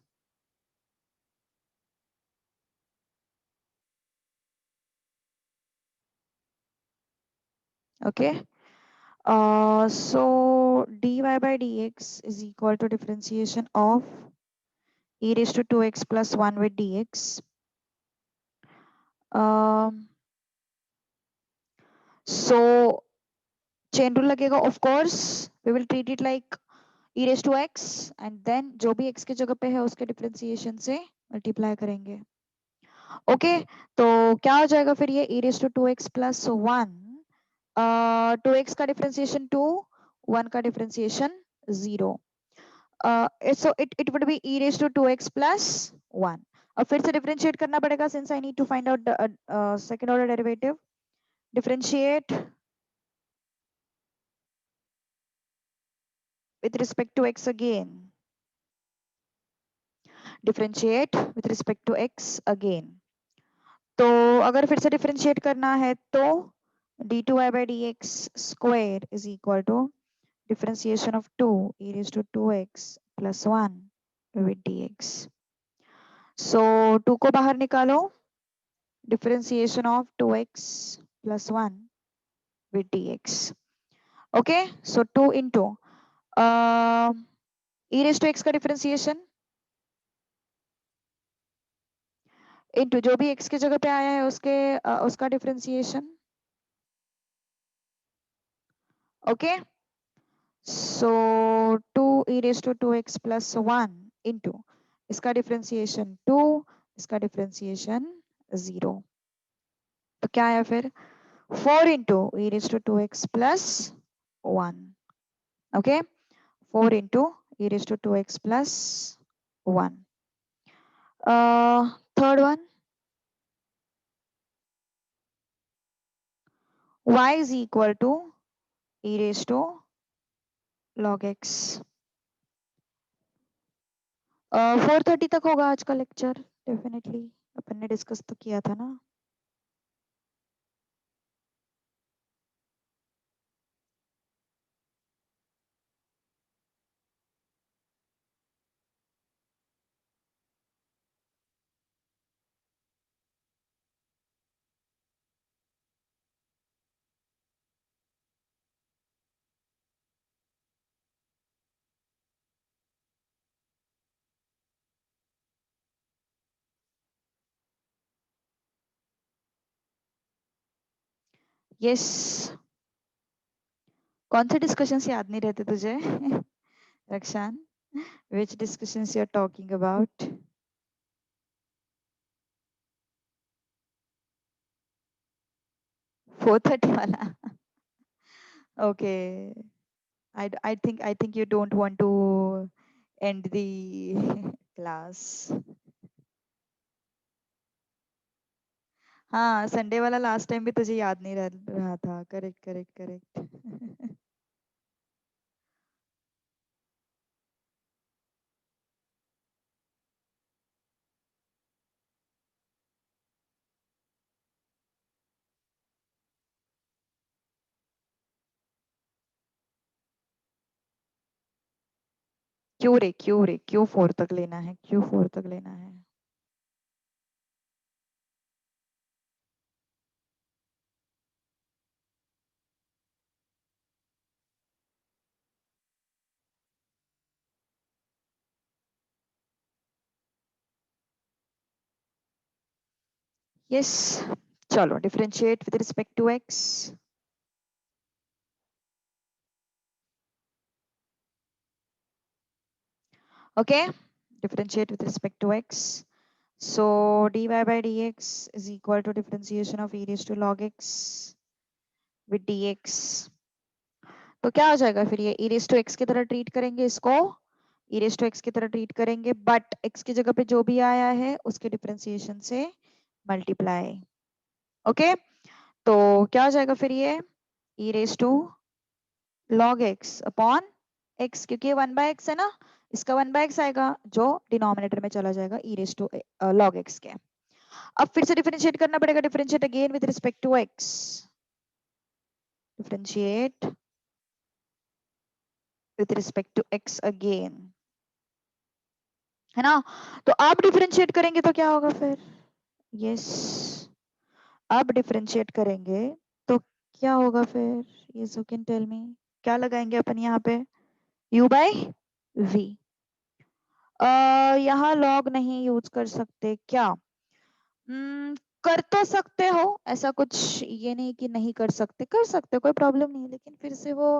Okay. So dy by dx is equal to differentiation of e raised to 2x plus 1 with dx. So chain rule लगेगा. Of course we will treat it like e raised to x and then जो भी x की जगह पे है उसके differentiation से multiply करेंगे. ओके तो क्या हो जाएगा फिर ये e raised to 2x plus 1. 2x का डिफरेंशिएशन 2, 1 का differentiation 0. So it would be e raised to 2x plus 1. अब फिर से डिफरेंशिएट करना पड़ेगा since I need to find out the second order derivative. Differentiate with respect to x again. Differentiate with respect to x again. तो अगर फिर से differentiate करना है तो d2y by dx square is equal to differentiation of 2 e raised to 2x plus 1 with dx. So 2 को बाहर निकालो. Differentiation of 2x plus 1 with dx. Okay, so 2 into e raised to x का differentiation into जो भी x की जगह पे आया है उसका differentiation. Okay so 2 e raised to 2x plus 1 into इसका डिफरेंशिएशन 2, इसका डिफरेंशिएशन 0. तो क्या आया फिर 4 into e raised to 2x plus 1. Okay 4 into e raised to 2x plus 1. Third one, y is equal to e raised to log x. 4:30 तक होगा आज का लेक्चर डेफिनेटली. अपन ने डिस्कस तो किया था ना. यस कौन से डिस्कशंस याद नहीं रहते तुझे रक्षान which discussions you're talking about? 4:30 वाला. Okay, I think you don't want to end the class. हाँ संडे वाला लास्ट टाइम भी तुझे याद नहीं रहा था. Correct correct correct. क्यों 4 तक लेना है. क्यों 4 तक लेना है. यस चलो differentiate with respect to x. Okay, differentiate with respect to x. So dy by dx is equal to differentiation of e raised to log x with dx. तो क्या हो जाएगा फिर ये e raised to x की तरह treat करेंगे इसको. e raised to x की तरह ट्रीट करेंगे बट x की जगह पे जो भी आया है उसके डिफरेंशिएशन से मल्टीप्लाई. ओके तो क्या हो जाएगा फिर ये e raised to log x upon x क्योंकि 1 by x है ना. इसका 1/x आएगा जो डिनोमिनेटर में चला जाएगा e raise to log x के। अब फिर से डिफरेंशिएट करना पड़ेगा, differentiate again with respect to x, differentiate with respect to x again, है ना। तो आप डिफरेंशिएट करेंगे तो क्या होगा फिर, यस अब डिफरेंशिएट करेंगे तो क्या होगा फिर, yes you can tell me, क्या लगाएंगे अपन यहाँ पे, u बाय v। यहाँ लॉग नहीं यूज कर सकते क्या, कर तो सकते हो, ऐसा कुछ ये नहीं कि नहीं कर सकते, कर सकते हो, कोई प्रॉब्लम नहीं है, लेकिन फिर से वो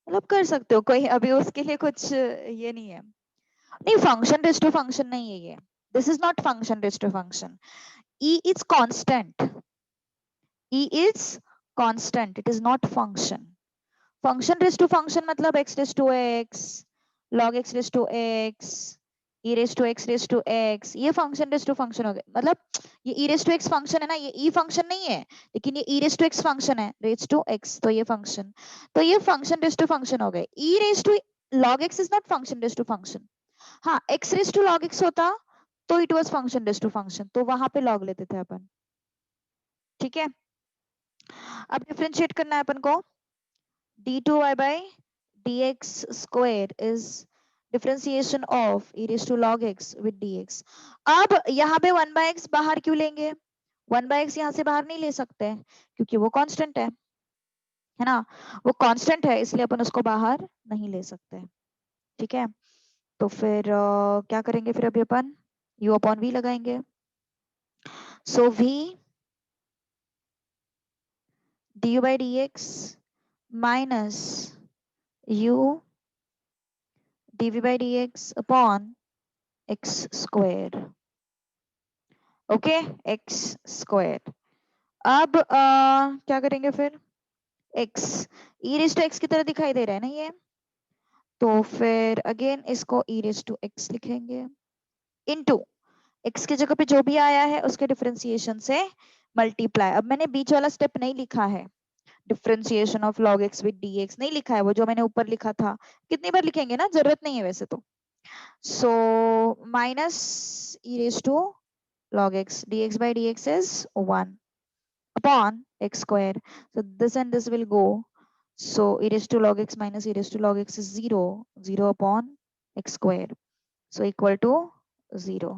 मतलब कर सकते हो, कोई अभी उसके लिए कुछ ये नहीं है। नहीं, फंक्शन रेज टू फंक्शन नहीं है ये, this is not function raise to function, e is constant, e is constant, it is not function। Function raise to function मतलब x raise to x, log x raise to x, e raise to x raise to x, ये function raise to function हो गए। मतलब ये e raise to x function है ना, ये e function नहीं है, लेकिन ये e raise to x function है, रेज टू x, तो ये फंक्शन, तो ये फंक्शन रेज टू फंक्शन हो गए। e raise to log x is not function raise to function. हाँ, x raise to log x होता तो it was function raise to function, तो वहां पे log लेते थे अपन, ठीक है। अब डिफरेंशिएट करना है अपन को, d2y by dx square is differentiation of e raised to log x with dx। अब यहाँ पे 1/x बाहर क्यों लेंगे, 1/x यहाँ से बाहर नहीं ले सकते क्योंकि वो कांस्टेंट है ना, वो कांस्टेंट है इसलिए अपन उसको बाहर नहीं ले सकते, ठीक है। तो फिर क्या करेंगे फिर अभी अपन u अपॉन v लगाएंगे, so v du by dx minus u dv by dx upon x square, okay, x square. अब क्या करेंगे फिर, x e raise to x की तरह दिखाई दे रहा है ना ये, तो फिर अगेन इसको e रेज टू x लिखेंगे इनटू x की जगह पे जो भी आया है उसके डिफरेंशिएशन से मल्टीप्लाई। अब मैंने बीच वाला स्टेप नहीं लिखा है, differentiation of log x with dx नहीं लिखा है, वो जो मैंने ऊपर लिखा था, कितनी बार लिखेंगे ना, जरूरत नहीं है वैसे तो। So minus e raise to log x dx by dx is 1 upon x square, so this and this will go, so e raised to log x minus e raised to log x is 0, 0 upon x square, so equal to 0।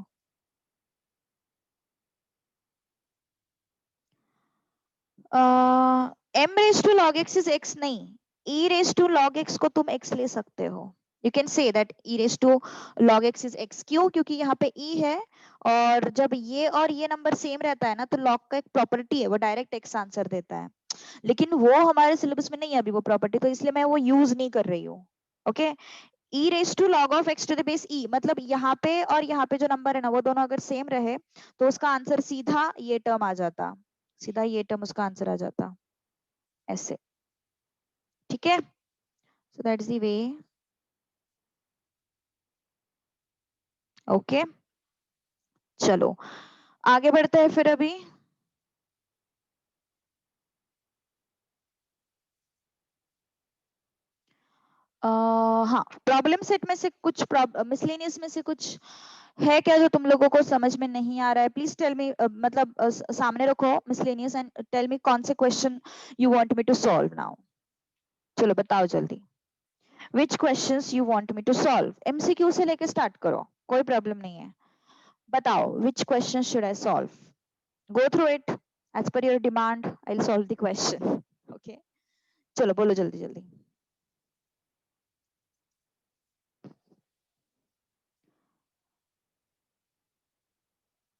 m raised to log x is x नहीं, e raised to log x को तुम x ले सकते हो, you can say that e raised to log x is x, क्यों, क्योंकि यहाँ पे e है और जब ये और ये नंबर सेम रहता है ना तो log का एक प्रॉपर्टी है वो डायरेक्ट x आंसर देता है, लेकिन वो हमारे सिलेबस में नहीं है अभी वो प्रॉपर्टी, तो इसलिए मैं वो यूज नहीं कर रही हूँ, okay. e raise to log of x to the base e, मतलब यहाँ पे और यहाँ पे जो नंबर है ना वो दोनों अगर सेम रहे तो उसका आंसर सीधा ये टर्म आ जाता, सीधा ये टर्म उसका आंसर आ जाता, ऐसे, ठीक है। So that is the way, okay. चलो आगे बढ़ते हैं फिर अभी। हाँ, प्रॉब्लम सेट में से कुछ मिसलेनियस में से कुछ है क्या जो तुम लोगों को समझ में नहीं आ रहा है, प्लीज टेल मी, मतलब सामने रखो मिसलेनियस एंड टेल मी कौन से question you want me to solve now, चलो बताओ जल्दी, which questions you want me to solve, MCQ से लेके स्टार्ट करो, कोई प्रॉब्लम नहीं है, बताओ which question should I solve, go through it as per your demand, I will solve the question, okay. चलो बोलो जल्दी जल्दी।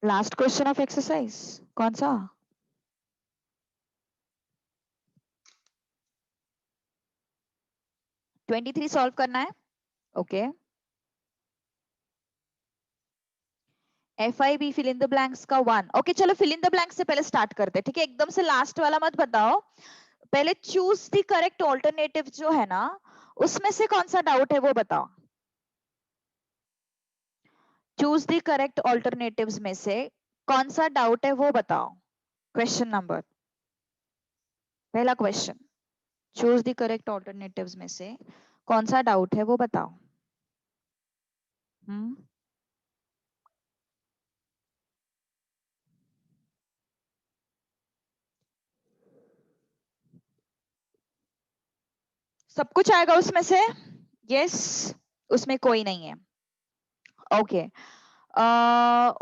लास्ट क्वेश्चन ऑफ एक्सरसाइज कौन सा, 23 सॉल्व करना है, okay. FIB fill in the blanks का 1, ओके। चलो फिल इन द ब्लैंक्स से पहले स्टार्ट करते हैं, ठीक है, एकदम से लास्ट वाला मत बताओ, पहले चूज द करेक्ट ऑल्टरनेटिव जो है ना उसमें से कौन सा डाउट है वो बताओ, चूज द करेक्ट ऑल्टरनेटिव्स में से कौन सा डाउट है वो बताओ, क्वेश्चन नंबर, पहला question, choose the correct alternatives में से कौन सा डाउट है वो बताओ। सब कुछ आएगा उसमें से? यस, उसमें कोई नहीं है। ओके,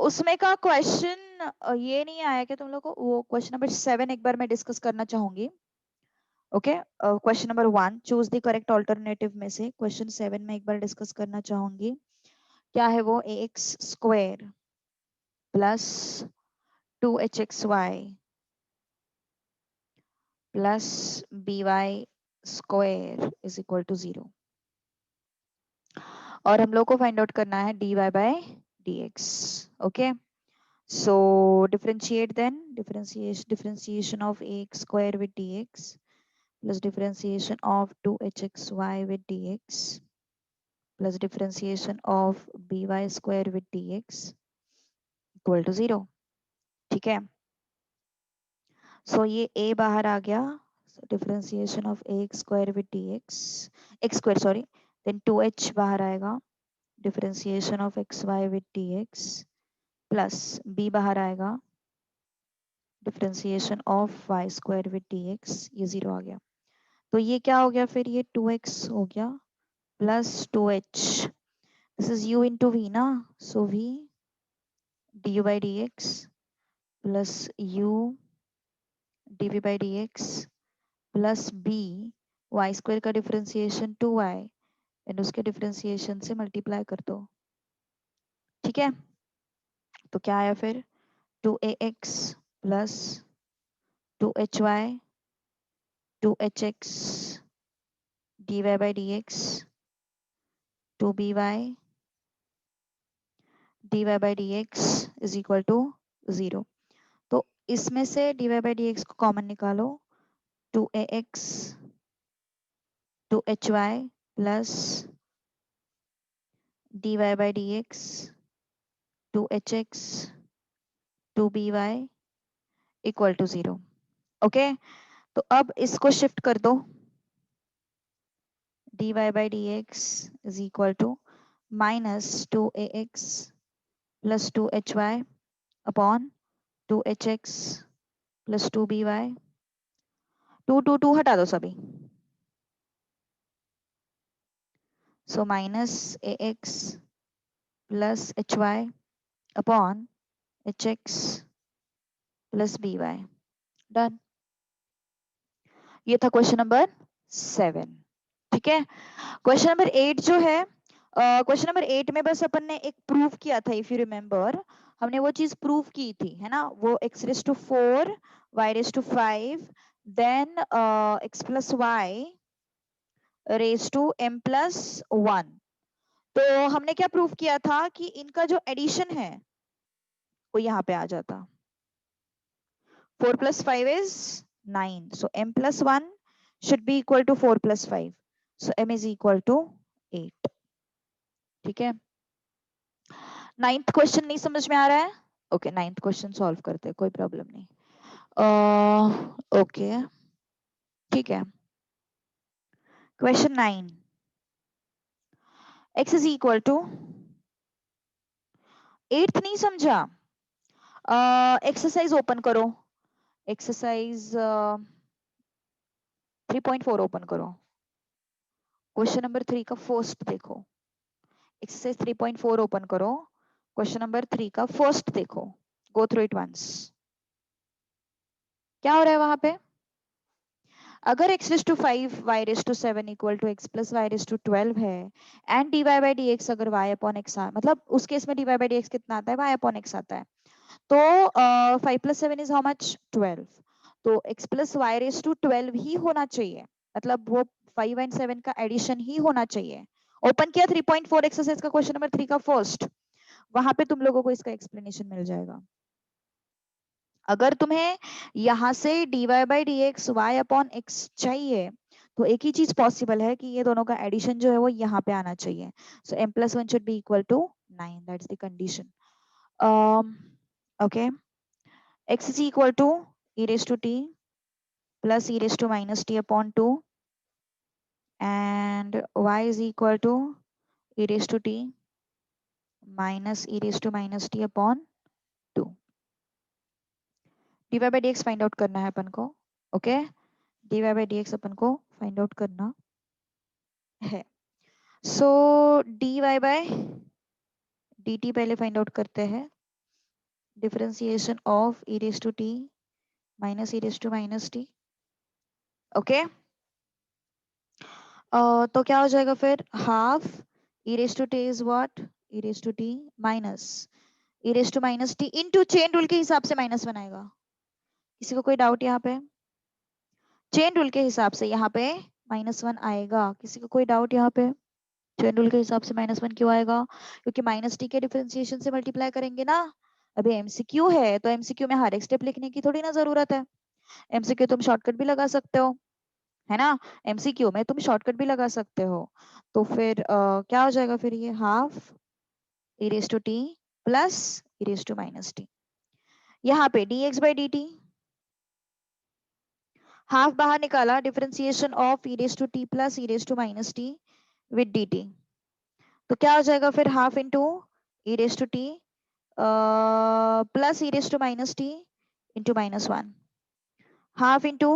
उसमें का क्वेश्चन ये नहीं आया कि तुम लोग को वो क्वेश्चन नंबर 7 एक बार मैं डिस्कस करना चाहूंगी। Okay, question number 1 choose the correct alternative में से क्वेश्चन 7 में एक बार डिस्कस करना चाहूंगी। क्या है वो? X square plus 2hxy plus by square is equal to 0, और हम लोग को फाइंड आउट करना है dy by dx। Okay, so differentiate then, differentiation of ax square with dx plus differentiation of 2hxy with dx plus differentiation of by square with dx equal to 0। ठीक है, so ये a बाहर आ गया, so differentiation of ax square with dx, x square sorry, then 2h बाहर आएगा, differentiation of xy with dx plus b बाहर आएगा, differentiation of y square with dx, ये 0 आ गया। तो ये क्या हो गया फिर? ये 2x हो गया plus 2h, this is u into v ना, so v du by dx plus u dv by dx plus b y square का डिफरेंशिएशन 2y एंड उसके डिफरेंशिएशन से मल्टीप्लाई कर दो। ठीक है, तो क्या आया फिर? 2ax plus 2hy 2hx dy by dx 2by dy by dx is equal to 0। तो इसमें से dy by dx को कॉमन निकालो, 2ax 2hy plus dy by dx 2hx 2by equal to 0। Okay, तो अब इसको शिफ्ट कर दो, dy by dx is equal to minus 2ax plus 2hy upon 2hx plus 2by, 2 हटा दो सभी, so minus ax plus hy upon hx plus by। Done, ये था क्वेश्चन नंबर 7। ठीक है, क्वेश्चन नंबर 8 जो है, क्वेश्चन नंबर 8 में बस अपन ने एक प्रूफ किया था, इफ यू रिमेम्बर, हमने वो चीज प्रूफ की थी, है ना, वो x raise to 4 y raise to 5 then x plus y raise to m plus 1। तो हमने क्या प्रूफ किया था कि इनका जो एडिशन है वो यहाँ पे आ जाता, 4 plus 5 is 9, so m plus 1 should be equal to 4 plus 5, so m is equal to 8। ठीक है, नाइन्थ क्वेश्चन नहीं समझ में आ रहा है? ओके, नाइन्थ क्वेश्चन सॉल्व करते हैं, कोई प्रॉब्लम नहीं। ओके, ठीक है, question 9, x is equal to, eighth नहीं समझा? एक्सरसाइज ओपन करो, एक्सरसाइज 3.4 ओपन करो, क्वेश्चन नंबर 3 का फर्स्ट देखो, एक्सरसाइज 3.4 ओपन करो, क्वेश्चन नंबर 3 का फर्स्ट देखो, गो थ्रू इट वंस। क्या हो रहा है वहां पे? अगर x raise to 5 y raise to 7 equal to x plus y raise to 12 है एंड dy by dx अगर y अपॉन x मतलब उस केस में dy by dx कितना आता है? y अपॉन x आता है। तो 5 प्लस 7 इज हाउ मच? 12। तो x plus y raise to 12 ही होना चाहिए, मतलब वो 5 एंड 7 का एडिशन ही होना चाहिए। ओपन किया 3.4 एक्सरसाइज का क्वेश्चन नंबर 3 का फर्स्ट, वहां पे तुम लोगों को इसका एक्सप्लेनेशन मिल जाएगा। अगर तुम्हें यहां से dy by dx y upon x चाहिए तो एक ही चीज पॉसिबल है कि ये दोनों का एडिशन जो है वो यहाँ पे आना चाहिए, सो m plus 1 should be equal to 9, that's the condition। Okay, x is equal to e raised to t plus e raised to minus t upon 2 and y is equal to e raised to t minus E raise to minus T upon 2। D Y by D X find out करना है अपन को। Okay, D Y by D X अपन को find out करना है। So D Y by D T पहले find out करते हैं। Differentiation of E raise to T minus E raise to minus T. Okay, तो क्या हो जाएगा फिर, half E raise to T is what, e raise to T minus E raise to minus t into chain rule के हिसाब से minus बनाएगा। किसी को कोई डाउट यहाँ पे? चेन रूल के हिसाब से यहाँ पे -1 आएगा। किसी को कोई डाउट यहाँ पे? चेन रूल के हिसाब से -1 क्यों आएगा? क्योंकि माइनस टी के डिफरेंशिएशन से मल्टीप्लाई करेंगे ना। अभी एमसीक्यू है तो एमसीक्यू में हर एक स्टेप लिखने की थोड़ी ना जरूरत है। एमसीक्यू तुम शॉर्टकट भी लगा सकते हो, है ना। एमसीक्यू में तुम शॉर्टकट भी लगा सकते हो। तो फिर क्या हो जाएगा फिर, ये half E raise to t plus e raise to minus t. यहाँ पे dx बाई dt, हाफ बाहर निकाला, differentiation of E raise to t plus e raise to minus t with dt। तो क्या हो जाएगा फिर, half into e raise to t plus e raise to minus t into -1, half into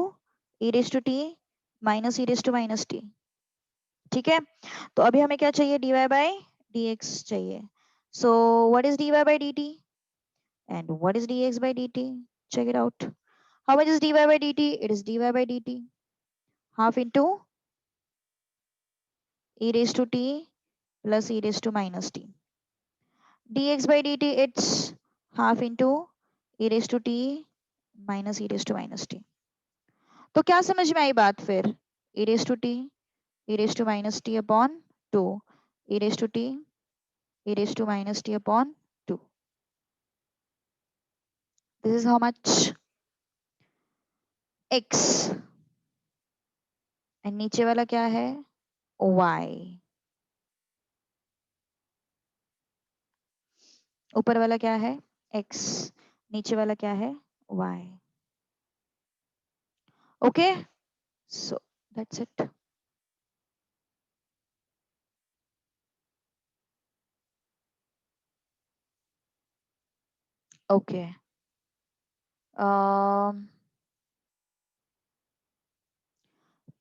e raise to T minus E raise to minus t. ठीक है, तो अभी हमें क्या चाहिए, dy बाई dx चाहिए। So what is dy by dt and what is dx by dt? Check it out. How much is dy by dt? It is dy by dt half into e raised to t plus e raised to minus t. Dx by dt, it's half into e raised to t minus e raised to minus t. तो क्या समझ में आई बात फिर, e raised to t e raised to minus t upon 2 e raised to t e raised to minus t upon 2. This is how much x and नीचे वाला क्या है, y. ऊपर वाला क्या है, x, नीचे वाला क्या है, y. Okay, so that's it. Okay,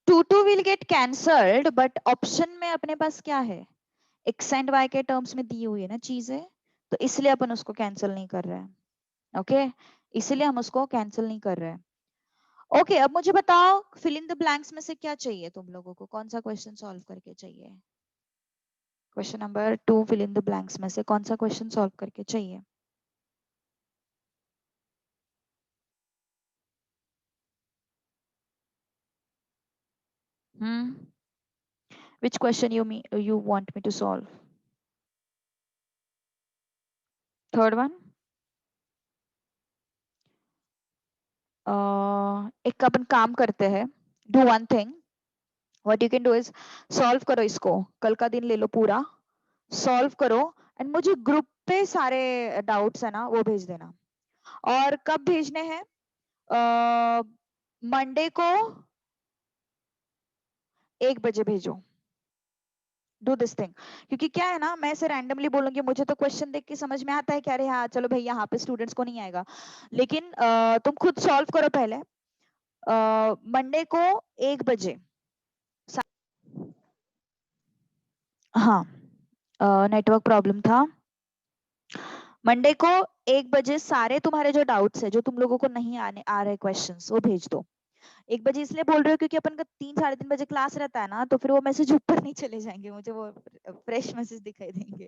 2 will get cancelled, but option में अपने पास क्या है, एक्स एंड वाई के टर्म्स में दी हुई है ना चीजें, तो इसलिए अपन उसको कैंसिल नहीं कर रहे हैं। ओके, इसलिए हम उसको कैंसिल नहीं कर रहे हैं। ओके, अब मुझे बताओ फिल इन द ब्लैंक्स में से क्या चाहिए तुम लोगों को, कौन सा क्वेश्चन सॉल्व करके चाहिए? Question number 2 fill in the blanks में से कौन सा क्वेश्चन सॉल्व करके चाहिए? Which question you want me to solve? Third one. एक अपन काम करते हैं, do one thing. What you can do is solve करो इसको, कल का दिन ले लो पूरा, solve करो एंड मुझे ग्रुप पे सारे डाउट्स है ना वो भेज देना। और कब भेजने हैं, मंडे को 1 बजे भेजो। डू दिस थिंग, क्योंकि क्या है ना, मैं ऐसे रैंडमली बोलूंगी, मुझे तो क्वेश्चन देख के समझ में आता है कि अरे हाँ चलो भाई यहाँ पे स्टूडेंट्स को नहीं आएगा, लेकिन तुम खुद सॉल्व करो पहले। मंडे को 1 बजे, हाँ नेटवर्क प्रॉब्लम था। मंडे को 1 बजे सारे तुम्हारे जो डाउट्स है, जो तुम लोगों को नहीं आने आ रहे क्वेश्चंस, वो भेज दो। 1 बजे इसलिए बोल रही हूँ क्योंकि अपन का 3 साढ़े 3 बजे क्लास रहता है ना, तो फिर वो मैसेज ऊपर नहीं चले जाएंगे, मुझे वो फ्रेश मैसेज दिखाई देंगे।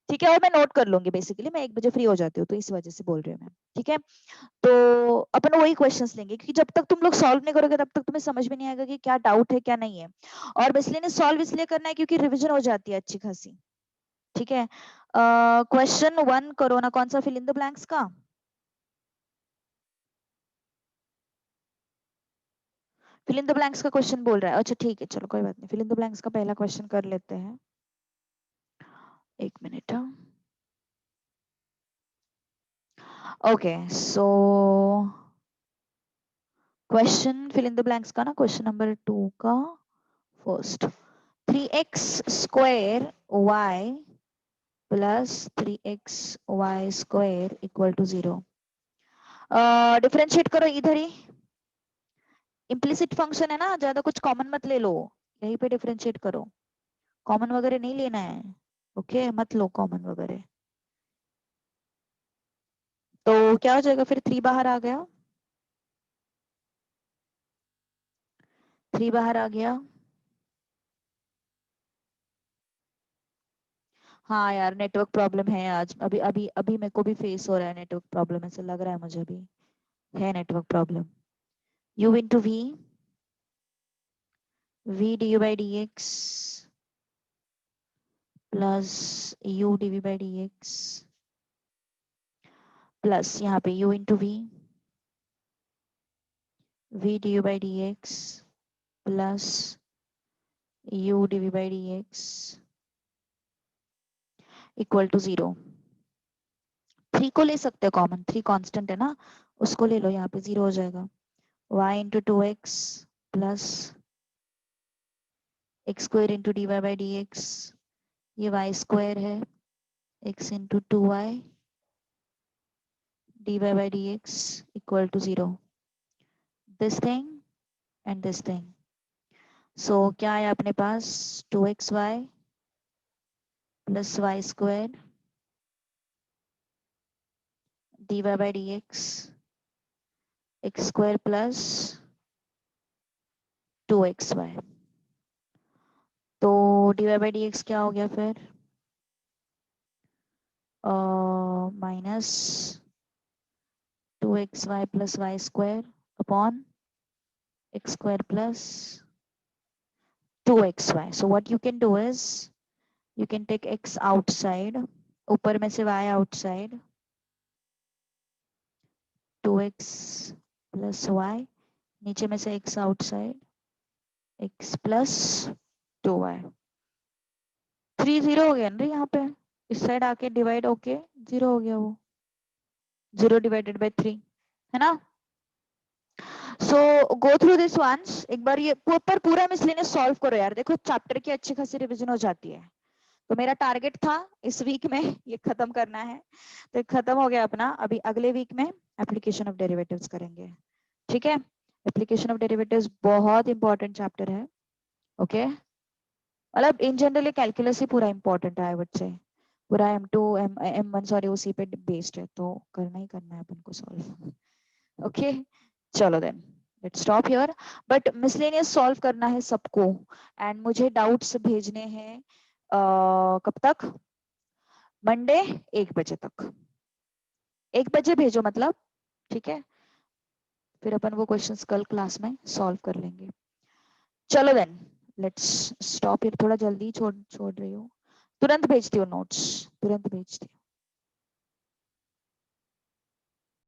ठीक है, वो मैं नोट कर लूंगी, बेसिकली मैं 1 बजे फ्री हो जाती हूँ, तो इस वजह से बोल रही हूँ मैं। ठीक है, तो अपन वही क्वेश्चंस लेंगे, क्योंकि जब तक तुम लोग सॉल्व नहीं करोगे तब तक तुम्हें समझ में नहीं आएगा कि क्या डाउट है क्या नहीं है। और बेसिकली ने सॉल्व इसलिए करना है क्योंकि रिविजन हो जाती है अच्छी खासी। ठीक है, क्वेश्चन 1 करो ना, कौन सा, फिल इन द ब्लैंक्स का। फिल इन द ब्लैंक्स का क्वेश्चन बोल रहा है, अच्छा ठीक है, चलो कोई बात नहीं, फिल इन द ब्लैंक्स का पहला क्वेश्चन कर लेते हैं। 1 minute. Okay, so question fill in the blanks का ना, क्वेश्चन नंबर 2 का first, 3x square y plus 3xy square equal to 0। Differentiate करो इधर ही, इम्प्लिसिट फंक्शन है ना, ज्यादा कुछ कॉमन मत ले लो, यहीं पे डिफरेंशिएट करो, कॉमन वगैरह नहीं लेना है। ओके, मत लो कॉमन वगैरह। तो क्या हो जाएगा फिर, 3 बाहर आ गया, 3 बाहर आ गया। हाँ यार, नेटवर्क प्रॉब्लम है आज, अभी अभी अभी मेरे को भी फेस हो रहा है नेटवर्क प्रॉब्लम, ऐसा लग रहा है मुझे भी है network problem. u into v du by dx plus u dv by dx plus यहाँ पे u into v du by dx plus u dv by dx equal to 0। 3 को ले सकते हो कॉमन, 3 कांस्टेंट है ना, उसको ले लो, यहाँ पे 0 हो जाएगा। y into 2x plus x square into d Y by D x, ये y स्क्वायर है, x into 2y dy by dx equal to 0, this thing and this thing। so क्या है अपने पास, 2xy plus y square dy by dx x square plus 2xy। तो dy by dx क्या हो गया फिर, minus 2xy plus y square upon x square plus 2xy। so what you can do is you can take x outside, ऊपर में से y outside, 2x plus y, नीचे में से x outside, x plus 2y। 3 0 हो गया ना यहाँ पे, इस साइड आके डिवाइड होके 0 हो गया वो, 0 डिवाइडेड बाय 3, है ना। सो गो थ्रू दिस वंस, एक बार ये पर पूरा मिसलेनियस सॉल्व करो यार, देखो चैप्टर की अच्छी खासी रिवीजन हो जाती है। तो मेरा टारगेट था इस वीक में ये खत्म करना है, तो खत्म हो गया अपना। अभी अगले वीक में एप्लीकेशन ऑफ डेरिवेटिव्स करेंगे, ठीक है। एप्लीकेशन ऑफ डेरिवेटिव्स बहुत इंपॉर्टेंट चैप्टर है, ओके। मतलब इन जनरल कैलकुलस ही पूरा इंपॉर्टेंट है, आई वुड से पूरा M2 M1 सॉरी उसी पे बेस्ड है, तो करना ही करना है अपन को सॉल्व, ओके। चलो then let's stop here, but miscellaneous solve करना है सबको, एंड मुझे डाउट्स भेजने हैं कब तक, मंडे 1 बजे तक, 1 बजे भेजो मतलब, ठीक है। फिर अपन वो क्वेश्चंस कल क्लास में सॉल्व कर लेंगे। चलो देन लेट्स स्टॉप हियर, थोड़ा जल्दी छोड़ छोड़ रही हूँ, तुरंत भेजती हूँ नोट्स, तुरंत भेजती हूँ।